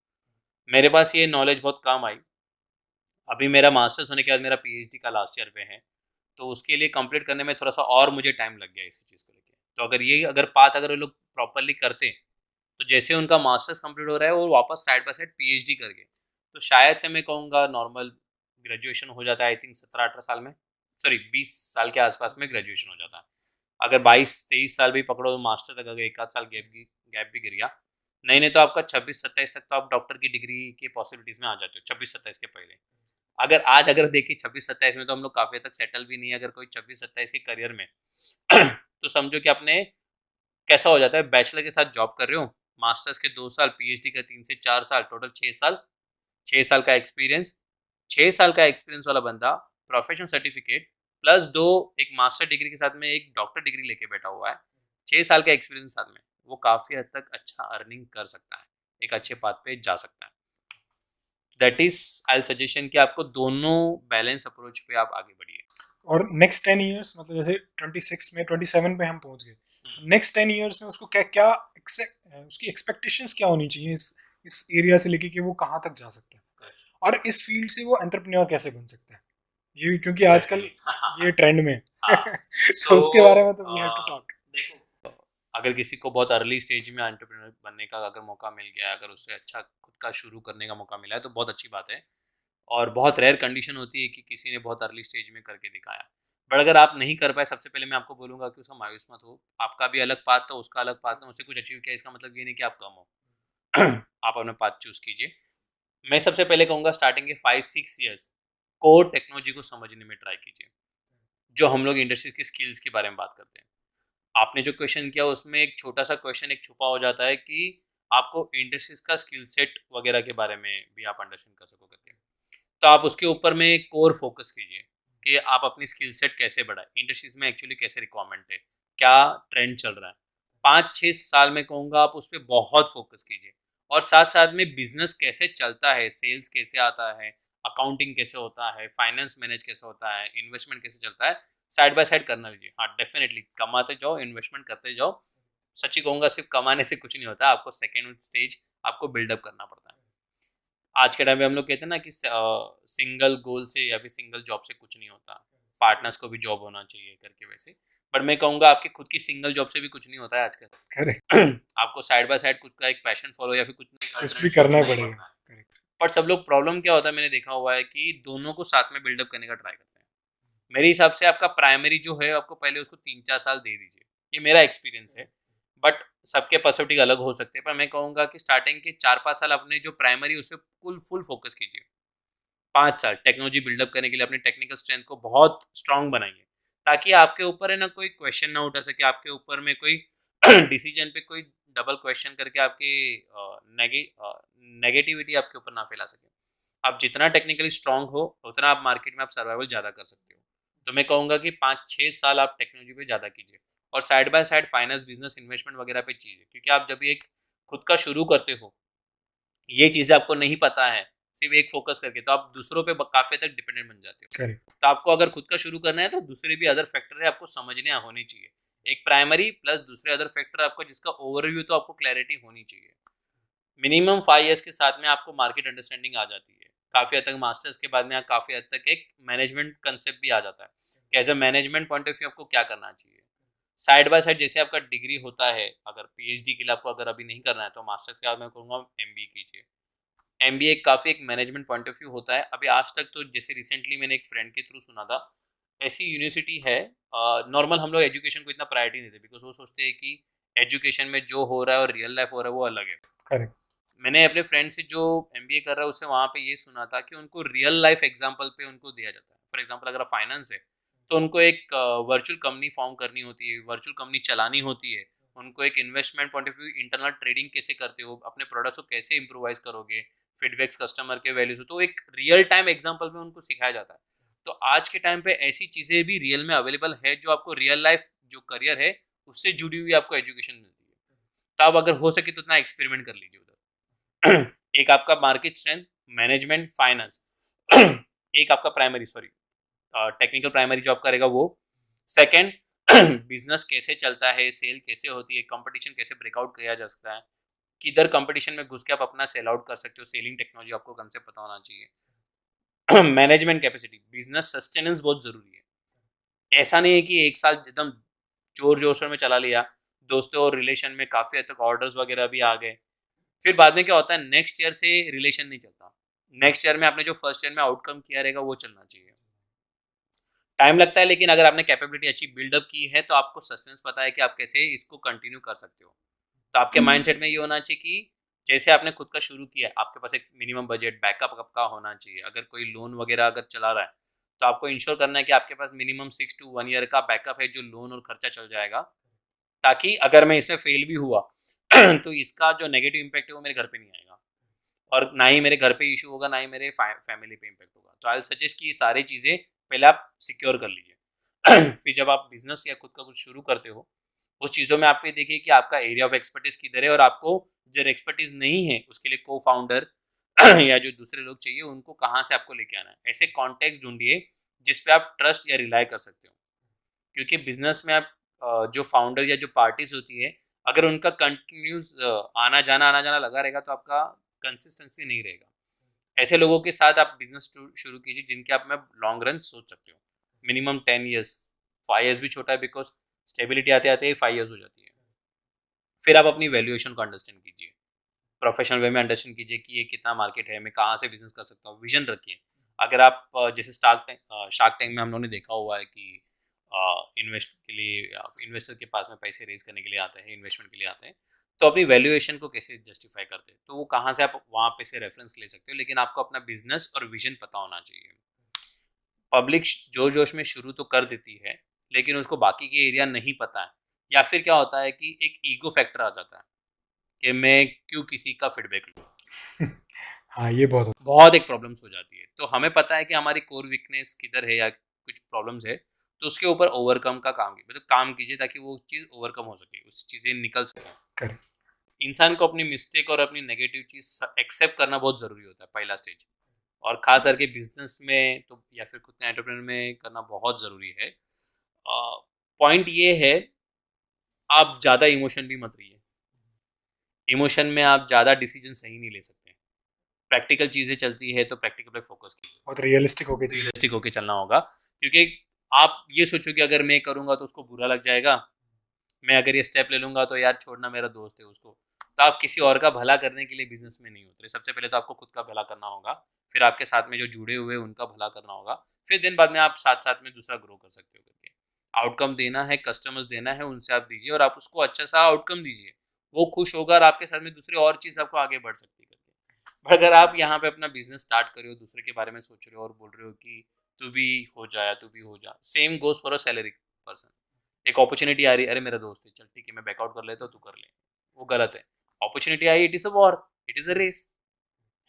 मेरे पास ये नॉलेज बहुत काम आई। अभी मेरा मास्टर्स होने के बाद मेरा पीएचडी का लास्ट ईयर पे है, तो उसके लिए कंप्लीट करने में थोड़ा सा और मुझे टाइम लग गया इसी चीज़ को लेके। तो अगर पाथ अगर वो लोग प्रॉपरली करते, तो जैसे उनका मास्टर्स कंप्लीट हो रहा है वो वापस साइड बाय साइड पीएचडी करके, तो शायद से मैं कहूँगा नॉर्मल ग्रेजुएशन हो जाता है, आई थिंक 17-18 साल में, सॉरी 20 साल के आसपास में ग्रेजुएशन हो जाता है। अगर 22-23 साल भी पकड़ो तो मास्टर तक अगर एक आध साल गैप भी गिर गया, नहीं तो आपका 26-27 तक तो आप डॉक्टर की डिग्री के पॉसिबिलिटीज़ में आ जाते हो, 26-27 के पहले। अगर देखिए 26-27 में तो हम लोग काफ़ी हद तक सेटल भी नहीं है, अगर कोई 26-27 के करियर में तो समझो कि आपने कैसा हो जाता है, बैचलर के साथ जॉब कर रहे हो, मास्टर्स के 2 साल, पीएचडी का 3 से 4 साल, टोटल 6 साल, 6 साल का एक्सपीरियंस। 6 साल का एक्सपीरियंस वाला बंदा प्रोफेशनल सर्टिफिकेट प्लस 2 एक मास्टर डिग्री के साथ में एक डॉक्टर डिग्री लेके बैठा हुआ है, 6 साल का एक्सपीरियंस साथ में, वो काफ़ी हद तक अच्छा अर्निंग कर सकता है, एक अच्छे पाथ पे जा सकता है। दैट इज आई सजेशन कि आपको दोनों बैलेंस अप्रोच पे आप आगे बढ़िए। और नेक्स्ट 10 इयर्स मतलब जैसे 26 में 27 पे हम पहुंच गए, नेक्स्ट 10 इयर्स में उसको क्या क्या उसकी एक्सपेक्टेशंस क्या होनी चाहिए इस एरिया से लेके कि वो कहाँ तक जा सकता है, और इस फील्ड से वो एंटरप्रेन्योर कैसे बन सकता है, ये भी क्योंकि आजकल ये ट्रेंड में है। तो उसके बारे में तो वी हैव टू टॉक। देखो, अगर किसी को बहुत अर्ली स्टेज में एंटरप्रेन्योर बनने का अगर मौका मिल गया है, अगर उससे अच्छा खुद का शुरू करने का मौका मिला है तो बहुत अच्छी बात है, और बहुत रेयर कंडीशन होती है कि किसी ने बहुत अर्ली स्टेज में करके दिखाया। बट अगर आप नहीं कर पाए, सबसे पहले मैं आपको बोलूँगा कि उसका मायूस मत हो, आपका भी अलग पाथ था, उसका अलग पाथ था, उससे कुछ अचीव किया, इसका मतलब ये नहीं कि आप कम हो। आप अपना पाथ चूज़ कीजिए। मैं सबसे पहले कहूँगा स्टार्टिंग के 5-6 ईयर्स कोर टेक्नोलॉजी को समझने में ट्राई कीजिए, जो हम लोग इंडस्ट्री की स्किल्स के बारे में बात करते हैं। आपने जो क्वेश्चन किया उसमें एक छोटा सा क्वेश्चन एक छुपा हो जाता है कि आपको इंडस्ट्रीज का स्किल सेट वगैरह के बारे में भी आप अंडरस्टैंड कर सको करके। तो आप उसके ऊपर में कोर फोकस कीजिए कि आप अपनी स्किल सेट कैसे बढ़ाएं, इंडस्ट्रीज में एक्चुअली कैसे रिक्वायरमेंट है, क्या ट्रेंड चल रहा है। 5-6 साल में कहूँगा आप उस पर बहुत फोकस कीजिए, और साथ साथ में बिजनेस कैसे चलता है, सेल्स कैसे आता है, अकाउंटिंग कैसे होता है, फाइनेंस मैनेज कैसे होता है, इन्वेस्टमेंट कैसे चलता है, साइड बाय साइड करना लीजिए। हाँ डेफिनेटली कमाते जाओ, इन्वेस्टमेंट करते जाओ। सच्ची कहूँगा सिर्फ कमाने से कुछ नहीं होता, आपको सेकेंड स्टेज आपको बिल्डअप करना पड़ता है। आज के टाइम में हम लोग कहते हैं ना कि सिंगल गोल से या फिर सिंगल जॉब से कुछ नहीं होता, पार्टनर्स को भी जॉब होना चाहिए करके वैसे। बट मैं कहूँगा आपकी खुद की सिंगल जॉब से भी कुछ नहीं होता है आजकल। करेक्ट, आपको साइड बाय साइड खुद का एक पैशन फॉलो या फिर कुछ कुछ भी करना ही पड़ेगा। करेक्ट, पर सब लोग प्रॉब्लम क्या होता है, मैंने देखा हुआ है कि दोनों को साथ में बिल्डअप करने का ट्राई करते हैं। मेरे हिसाब से आपका प्राइमरी जो है आपको पहले उसको 3-4 साल दे दीजिए, ये मेरा एक्सपीरियंस है। बट सबके पर्सपेक्टिव अलग हो सकते हैं, पर मैं कहूँगा कि स्टार्टिंग के 4-5 साल अपने जो प्राइमरी उससे फुल फोकस कीजिए। 5 साल टेक्नोलॉजी बिल्डअप करने के लिए अपनी टेक्निकल स्ट्रेंथ को बहुत स्ट्रांग बनाइए, ताकि आपके ऊपर है ना कोई क्वेश्चन ना उठा सके, आपके ऊपर में कोई डिसीजन पे कोई डबल क्वेश्चन करके आपके नेगेटिविटी आपके ऊपर ना फैला सके। आप जितना टेक्निकली स्ट्रांग हो उतना आप मार्केट में आप सर्वाइवल ज़्यादा कर सकते हो। तो मैं कहूँगा कि 5-6 साल आप टेक्नोलॉजी पे ज़्यादा कीजिए, और side by side finance, business, investment वगैरह पे कीजिए, क्योंकि आप जब भी एक खुद का शुरू करते हो, ये चीज़ें आपको नहीं पता है, सिर्फ एक फोकस करके, तो आप दूसरों पे काफ़ी तक डिपेंडेंट बन जाते हो। करेक्ट, तो आपको अगर खुद का शुरू करना है तो दूसरे भी अदर फैक्टर है आपको समझने होने चाहिए, एक प्राइमरी प्लस दूसरे अदर फैक्टर आपको, जिसका ओवरव्यू तो आपको क्लैरिटी होनी चाहिए। मिनिमम 5 इयर्स के साथ में आपको मार्केट अंडरस्टैंडिंग आ जाती है, काफ़ी हद तक मास्टर्स के बाद में काफ़ी हद तक एक मैनेजमेंट कंसेप्ट भी आ जाता है कि as a management point of view आपको क्या करना चाहिए। साइड बाय साइड जैसे आपका डिग्री होता है, अगर पीएचडी के लिए आपको अगर अभी नहीं करना है तो मास्टर्स के बाद मैं कहूँगा एमबीए कीजिए। एमबीए काफ़ी एक मैनेजमेंट पॉइंट ऑफ व्यू होता है। अभी आज तक तो जैसे रिसेंटली मैंने एक फ्रेंड के थ्रू सुना था, ऐसी यूनिवर्सिटी है, नॉर्मल हम लोग एजुकेशन को इतना प्रायोरिटी नहीं देते, बिकॉज वो सोचते हैं कि एजुकेशन में जो हो रहा है और रियल लाइफ हो रहा है वो अलग है। करेक्ट, मैंने अपने फ्रेंड से जो एमबीए कर रहा है उससे वहाँ पे ये सुना था कि उनको रियल लाइफ एग्जांपल पे उनको दिया जाता है। फॉर एग्जांपल अगर फाइनेंस है तो उनको एक वर्चुअल कंपनी फॉर्म करनी होती है, वर्चुअल कंपनी चलानी होती है। उनको एक investment point of view internal trading कैसे करते हो, अपने प्रोडक्ट्स को कैसे इम्प्रोवाइज करोगे, फीडबैक्स कस्टमर के वैल्यूज, तो एक रियल टाइम एग्जाम्पल में उनको सिखाया जाता है। तो आज के टाइम पे ऐसी चीज़ें भी रियल में अवेलेबल है जो आपको रियल लाइफ जो करियर है उससे जुड़ी हुई आपको एजुकेशन मिलती है। तो आप अगर हो सके तो उतना एक्सपेरिमेंट कर लीजिए उधर। एक आपका मार्केट स्ट्रेंथ, मैनेजमेंट, फाइनेंस। एक आपका प्राइमरी, सॉरी, टेक्निकल प्राइमरी जो आपका रहेगा वो। सेकंड, बिजनेस कैसे चलता है, सेल कैसे होती है, कंपटीशन कैसे ब्रेकआउट किया जा सकता है, किधर कंपटीशन में घुस के आप अपना सेल आउट कर सकते हो, सेलिंग टेक्नोलॉजी आपको कम से पता होना चाहिए। मैनेजमेंट कैपेसिटी, बिजनेस सस्टेनेंस बहुत जरूरी है। ऐसा नहीं है कि एक साल एकदम जोर जोर में चला लिया, दोस्तों और रिलेशन में काफी हद तक ऑर्डर्स वगैरह भी आ गए, फिर बाद में क्या होता है, नेक्स्ट ईयर से रिलेशन नहीं चलता। नेक्स्ट ईयर में आपने जो फर्स्ट ईयर में आउटकम किया रहेगा वो चलना चाहिए। टाइम लगता है, लेकिन अगर आपने कैपेबिलिटी अच्छी बिल्डअप की है तो आपको सस्टेंस पता है कि आप कैसे इसको कंटिन्यू कर सकते हो। तो आपके माइंडसेट में ये होना चाहिए कि जैसे आपने खुद का शुरू किया है, आपके पास एक मिनिमम बजट बैकअप का होना चाहिए। अगर कोई लोन वगैरह अगर चला रहा है तो आपको इंश्योर करना है कि आपके पास मिनिमम 6 to 1 year का बैकअप है जो लोन और खर्चा चल जाएगा, ताकि अगर मैं इसमें फेल भी हुआ तो इसका जो नेगेटिव इम्पैक्ट है वो मेरे घर पे नहीं आएगा, और ना ही मेरे घर पे इशू होगा, ना ही मेरे फैमिली पे इम्पैक्ट होगा। तो आई सजेस्ट कि ये सारी चीज़ें पहले आप सिक्योर कर लीजिए। फिर जब आप बिजनेस या खुद का कुछ शुरू करते हो, उस चीज़ों में आप ये देखिए कि आपका एरिया ऑफ एक्सपर्टीज किधर है, और आपको जो एक्सपर्टीज नहीं है उसके लिए को फाउंडर या जो दूसरे लोग चाहिए उनको कहाँ से आपको लेके आना है। ऐसे कॉन्टेक्ट ढूंढिए जिस पे आप ट्रस्ट या रिलाई कर सकते हो, क्योंकि बिजनेस में आप जो फाउंडर या जो पार्टीज होती है, अगर उनका कंटिन्यूस आना जाना लगा रहेगा तो आपका कंसिस्टेंसी नहीं रहेगा। ऐसे लोगों के साथ आप बिजनेस शुरू कीजिए जिनके आप में लॉन्ग रन सोच सकते हो, मिनिमम 10 years। 5 years भी छोटा है, बिकॉज स्टेबिलिटी आते आते ही 5 years हो जाती है। फिर आप अपनी वैल्यूएशन को अंडरस्टैंड कीजिए, प्रोफेशनल वे में अंडरस्टैंड कीजिए कि ये कितना मार्केट है, मैं कहाँ से बिजनेस कर सकता हूँ, विजन रखिए। अगर आप जैसे शार्क टैंक में हम लोगों ने देखा हुआ है कि इन्वेस्ट के लिए इन्वेस्टर के पास में पैसे रेज करने के लिए आते हैं, इन्वेस्टमेंट के लिए आते हैं, तो अपनी वैल्यूएशन को कैसे जस्टिफाई करते हैं, तो वो कहाँ से आप वहाँ पे से रेफरेंस ले सकते हो, लेकिन आपको अपना बिजनेस और विजन पता होना चाहिए। पब्लिक जोर जोश में शुरू तो कर देती है, लेकिन उसको बाकी के एरिया नहीं पता है, या फिर क्या होता है कि एक ईगो फैक्टर आ जाता है कि मैं क्यों किसी का फीडबैक लूँ। हाँ, ये बहुत होता बहुत एक प्रॉब्लम्स हो जाती है। तो हमें पता है कि हमारी कोर वीकनेस किधर है या कुछ प्रॉब्लम्स है, तो उसके ऊपर ओवरकम का काम कीजिए, मतलब काम कीजिए ताकि वो चीज़ ओवरकम हो सके, उससे चीज़ें निकल सकें। करें। इंसान को अपनी मिस्टेक और अपनी नेगेटिव चीज़ एक्सेप्ट करना बहुत ज़रूरी होता है, पहला स्टेज। और खास करके बिजनेस में तो या फिर खुद के एंटरप्रेन्योर में करना बहुत ज़रूरी है। पॉइंट ये है, आप ज़्यादा इमोशन भी मत रहिए। इमोशन में आप ज़्यादा डिसीजन सही नहीं ले सकते। प्रैक्टिकल चीज़ें चलती है तो प्रैक्टिकल पे फोकस कीजिए, बहुत रियलिस्टिक होके चीज़ें। रियलिस्टिक होके चलना होगा। क्योंकि आप ये सोचो कि अगर मैं करूँगा तो उसको बुरा लग जाएगा, मैं अगर ये स्टेप ले लूँगा तो यार छोड़ना, मेरा दोस्त है उसको। तो आप किसी और का भला करने के लिए बिजनेस में नहीं उतरे। सबसे पहले तो आपको खुद का भला करना होगा, फिर आपके साथ में जो जुड़े हुए हैं उनका भला करना होगा, फिर दिन बाद में आप साथ साथ में दूसरा ग्रो कर सकते हो करके। आउटकम देना है, कस्टमर्स देना है, उनसे आप दीजिए और आप उसको अच्छा सा आउटकम दीजिए। वो खुश होगा और आपके साथ में दूसरी और चीज़ आपको आगे बढ़ सकती है करके। पर अगर आप यहाँ पे अपना बिजनेस स्टार्ट कर रहे हो, दूसरे के बारे में सोच रहे हो और बोल रहे हो कि तू भी हो जा, तू भी हो जा, same goes for a salary person. एक अपॉर्चुनिटी आ रही है, अरे मेरा दोस्त है, चल ठीक है मैं बैकआउट कर लेता हूँ, तू कर ले, वो गलत है। अपॉर्चुनिटी आई, it is a war, it is a race,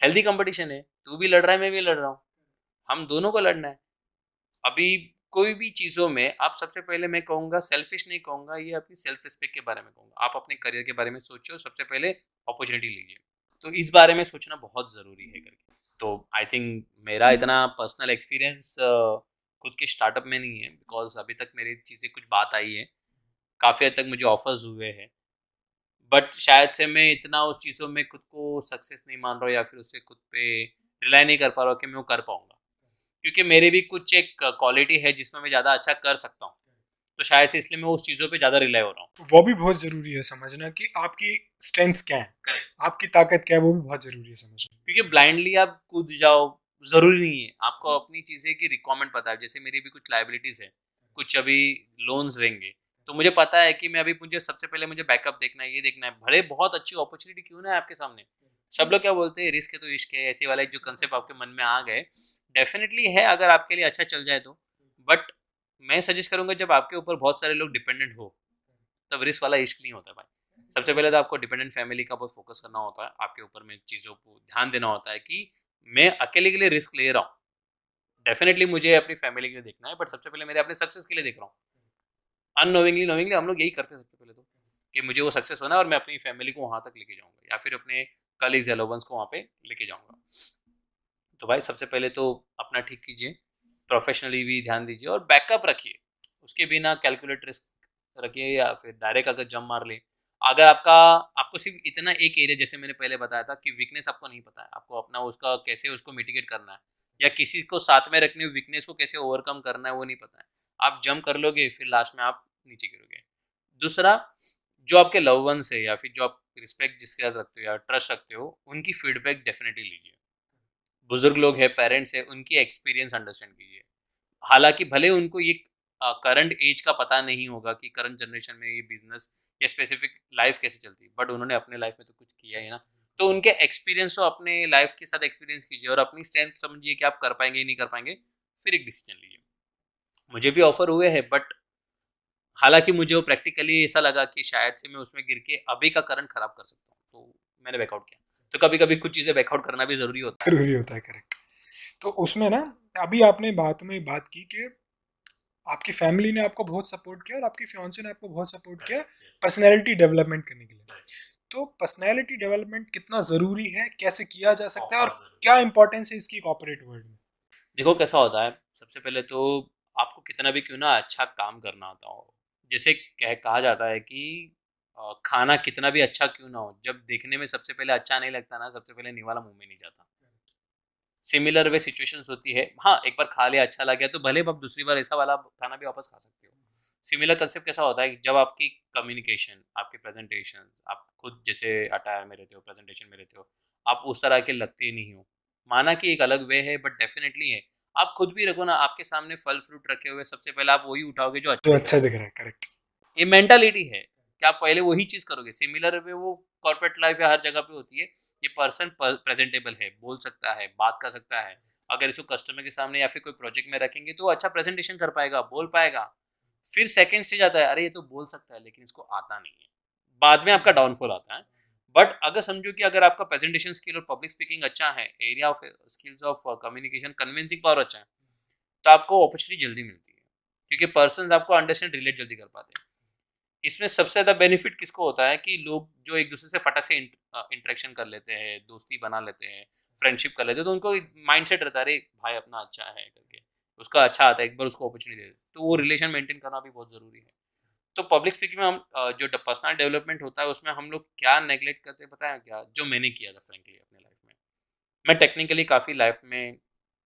healthy competition है, तू भी लड़ रहा है, मैं भी लड़ रहा हूँ, हम दोनों को लड़ना है। अभी कोई भी चीज़ों में आप सबसे पहले, मैं कहूँगा सेल्फिश नहीं कहूँगा, ये अपनी सेल्फ रिस्पेक्ट के बारे में कहूँगा। आप अपने करियर के बारे में सोचिए और सबसे पहले अपॉर्चुनिटी लीजिए। तो इस बारे में सोचना बहुत ज़रूरी है करके। तो आई थिंक मेरा इतना पर्सनल एक्सपीरियंस खुद के स्टार्टअप में नहीं है, बिकॉज अभी तक मेरी चीज़ें कुछ बात आई है, काफ़ी हद तक मुझे ऑफर्स हुए हैं, बट शायद से मैं इतना उस चीज़ों में खुद को सक्सेस नहीं मान रहा हूँ, या फिर उससे खुद पे रिलाई नहीं कर पा रहा हूँ कि मैं वो कर पाऊँगा। क्योंकि मेरे भी कुछ एक क्वालिटी है जिसमें मैं ज़्यादा अच्छा कर सकता हूँ, तो शायद से इसलिए मैं उस चीज़ों पे ज़्यादा रिलाई हो रहा हूँ। वो भी बहुत ज़रूरी है समझना कि आपकी स्ट्रेंथ्स क्या है, करेक्ट। आपकी ताकत क्या है, वो भी बहुत ज़रूरी है समझना। क्योंकि ब्लाइंडली आप कूद जाओ, ज़रूरी नहीं है। आपको अपनी चीज़ें की रिक्वायरमेंट पता है। जैसे मेरी भी कुछ लायबिलिटीज़ है, कुछ अभी लोन्स रहेंगे, तो मुझे पता है कि मैं अभी, मुझे सबसे पहले मुझे बैकअप देखना है, ये देखना है। भले बहुत अच्छी अपॉर्चुनिटी क्यों ना है आपके सामने, सब लोग क्या बोलते हैं, रिस्क है तो इश्क है, ऐसे वाला एक जो कंसेप्ट आपके मन में आ गए, डेफिनेटली है अगर आपके लिए अच्छा चल जाए तो। बट मैं सजेस्ट करूंगा जब आपके ऊपर बहुत सारे लोग डिपेंडेंट हो, तब रिस्क वाला इश्क नहीं होता भाई। सबसे पहले तो आपको डिपेंडेंट फैमिली का बहुत फोकस करना होता है, आपके ऊपर में चीज़ों को ध्यान देना होता है कि मैं अकेले के लिए रिस्क ले रहा हूँ, डेफिनेटली मुझे अपनी फैमिली के लिए देखना है, बट सबसे पहले मेरे अपने सक्सेस के लिए देख रहा हूँ। अननोविंगली नोविंगली हम लोग यही करते हैं सबसे पहले तो, कि मुझे वो सक्सेस होना है और मैं अपनी फैमिली को वहाँ तक लेके जाऊँगा, या फिर अपने कलीग्स या लोगों को वहाँ पे लेके जाऊँगा। तो भाई सबसे पहले तो अपना ठीक कीजिए, प्रोफेशनली भी ध्यान दीजिए और बैकअप रखिए। उसके बिना कैलकुलेट रिस्क रखिए, या फिर डायरेक्ट अगर जम मार ले, अगर आपको सिर्फ इतना एक एरिया, जैसे मैंने पहले बताया था कि वीकनेस आपको नहीं पता है, आपको अपना उसका कैसे उसको मिटिगेट करना है, या किसी को साथ में रखने वीकनेस को कैसे ओवरकम करना है वो नहीं पता है, आप जम कर लोगे फिर लास्ट में आप नीचे गिरोगे। दूसरा, जो आपके लव वंस है या फिर जो आप रिस्पेक्ट जिसके साथ रखते हो या ट्रस्ट रखते हो, उनकी फीडबैक डेफिनेटली लीजिए। बुजुर्ग लोग हैं, पेरेंट्स हैं, उनकी एक्सपीरियंस अंडरस्टैंड कीजिए। हालांकि भले उनको ये करंट एज का पता नहीं होगा कि करंट जनरेशन में ये बिजनेस या स्पेसिफिक लाइफ कैसे चलती है, बट उन्होंने अपने लाइफ में तो कुछ किया है ना, तो उनके एक्सपीरियंस को अपने लाइफ के साथ एक्सपीरियंस कीजिए और अपनी स्ट्रेंथ समझिए कि आप कर पाएंगे या नहीं कर पाएंगे, फिर एक डिसीजन लीजिए। मुझे भी ऑफर हुए हैं, बट हालांकि मुझे वो प्रैक्टिकली ऐसा लगा कि शायद से मैं उसमें गिर के अभी का करंट खराब कर सकता हूँ, तो मैंने बैकआउट किया। तो कभी कभी कुछ चीज़ें बैकआउट करना भी ज़रूरी होता है। ज़रूरी होता है, करेक्ट। तो उसमें ना, अभी आपने बात में बात की कि आपकी फैमिली ने आपको बहुत सपोर्ट किया और आपकी फियांसे ने आपको बहुत सपोर्ट किया पर्सनैलिटी डेवलपमेंट करने के लिए। तो पर्सनैलिटी डेवलपमेंट कितना ज़रूरी है, कैसे किया जा सकता है और क्या इंपॉर्टेंस है इसकी कॉर्पोरेट वर्ल्ड में? देखो कैसा होता है, सबसे पहले तो आपको कितना भी क्यों ना अच्छा काम करना आता हो, जैसे कहा जाता है कि खाना कितना भी अच्छा क्यों ना हो, जब देखने में सबसे पहले अच्छा नहीं लगता ना, सबसे पहले निवाला मुंह में नहीं जाता। सिमिलर वे सिचुएशंस होती है, हाँ एक बार खा लिया अच्छा लगा तो भले आप दूसरी बार ऐसा वाला खाना भी वापस खा सकते हो। सिमिलर कंसेप्ट कैसा होता है कि जब आपकी कम्युनिकेशन, आपके प्रेजेंटेशन, आप खुद जैसे अटायर में रहते हो, प्रेजेंटेशन में रहते हो, आप उस तरह के लगते ही नहीं हो। माना कि एक अलग वे है, बट डेफिनेटली है। आप खुद भी रखो ना, आपके सामने फल फ्रूट रखे हुए, सबसे पहले आप वही उठाओगे जो अच्छा जो दिख रहा अच्छा है। दिख रहा है, करेक्ट। ये मेंटालिटी है कि आप पहले वही चीज करोगे। सिमिलर वे वो कॉर्पोरेट लाइफ या हर जगह पे होती है। ये पर्सन प्रेजेंटेबल है, बोल सकता है, बात कर सकता है, अगर इसको कस्टमर के सामने या फिर कोई प्रोजेक्ट में रखेंगे तो अच्छा प्रेजेंटेशन कर पाएगा, बोल पाएगा। फिर सेकंड स्टेज आता है, अरे ये तो बोल सकता है लेकिन इसको आता नहीं है, बाद में आपका डाउनफॉल आता है। बट अगर समझो कि अगर आपका प्रेजेंटेशन स्किल और पब्लिक स्पीकिंग अच्छा है, area of skills of communication, convincing power अच्छा है, तो आपको अपॉर्चुनिटी जल्दी मिलती है, क्योंकि पर्सन आपको अंडरस्टैंड रिलेट जल्दी कर पाते हैं। इसमें सबसे ज़्यादा बेनिफिट किसको होता है कि लोग जो एक दूसरे से फटक से इंटरेक्शन कर लेते हैं, दोस्ती बना लेते हैं, फ्रेंडशिप कर लेते हैं, तो उनको माइंडसेट रहता है, अरे भाई अपना अच्छा है करके, उसका अच्छा आता है, एक बार उसको अपॉर्चुनिटी दे दे, तो वो रिलेशन मेंटेन करना भी बहुत ज़रूरी है। तो पब्लिक स्पीकिंग में हम जो पर्सनल डेवलपमेंट होता है उसमें हम लोग क्या नेग्लेक्ट करते हैं पता है क्या, जो मैंने किया था फ्रेंकली अपने लाइफ में। मैं टेक्निकली काफ़ी लाइफ में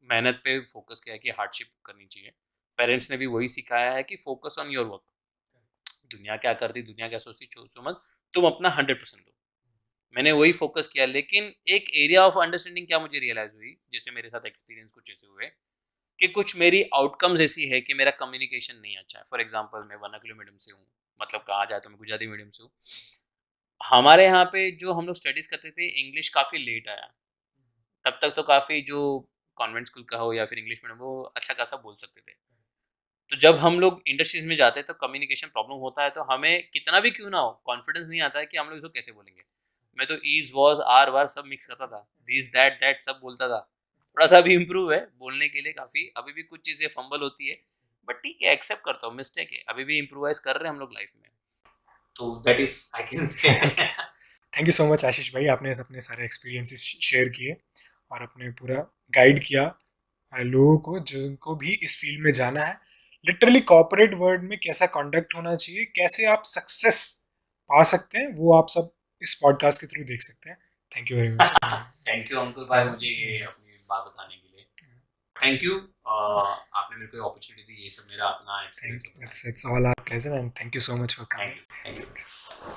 मेहनत पे फोकस किया है कि हार्डशिप करनी चाहिए। पेरेंट्स ने भी वही सिखाया है कि फोकस ऑन योर वर्क। दुनिया क्या करती, दुनिया क्या सोचती, सोचो मत, तुम अपना 100% दो। मैंने वही फोकस किया, लेकिन एक एरिया ऑफ अंडरस्टैंडिंग क्या मुझे रियलाइज हुई, जैसे मेरे साथ एक्सपीरियंस कुछ ऐसे हुए कि कुछ मेरी आउटकम्स ऐसी है कि मेरा कम्युनिकेशन नहीं अच्छा है। फॉर एग्जांपल मैं वर्नाक्युलर मीडियम से हूँ, मतलब कहा जाए तो मैं गुजराती मीडियम से हूँ। हमारे यहाँ पे जो हम लोग स्टडीज करते थे, इंग्लिश काफ़ी लेट आया। तब तक तो काफ़ी जो कॉन्वेंट स्कूल का हो या फिर इंग्लिश मीडियम, वो अच्छा खासा बोल सकते थे। तो जब हम लोग इंडस्ट्रीज में जाते हैं तो कम्युनिकेशन प्रॉब्लम होता है, तो हमें कितना भी क्यों ना हो कॉन्फिडेंस नहीं आता है कि हम लोग इसको कैसे बोलेंगे। मैं तो ईज वॉज आर वार सब मिक्स करता था, दिस दैट दैट सब बोलता था। थोड़ा सा अभी इम्प्रूव है बोलने के लिए काफ़ी, अभी भी कुछ चीज़ें फंबल होती है, बट ठीक है, एक्सेप्ट करता हूँ, मिस्टेक है, अभी भी इम्प्रोवाइज कर रहे हैं हम लोग लाइफ में। तो that is I can say thank you so much Ashish भाई, आपने अपने सारे एक्सपीरियंसेस शेयर किए और अपने पूरा गाइड किया लोगों को जिनको भी इस फील्ड में जाना है। लिटरली कॉर्पोरेट वर्ल्ड में कैसा कंडक्ट होना चाहिए, कैसे आप सक्सेस पा सकते हैं, वो आप सब इस पॉडकास्ट के थ्रू देख सकते हैं। Thank you very much. Thank you Ankul भाई, मुझे ये अपनी बात बताने के लिए। थैंक यू, आपने मेरे को अपॉर्चुनिटी दी, ये सब मेरा अपना एक्सपीरियंस बताने। It's all our pleasure and thank you so much for coming. Thank you, thank you.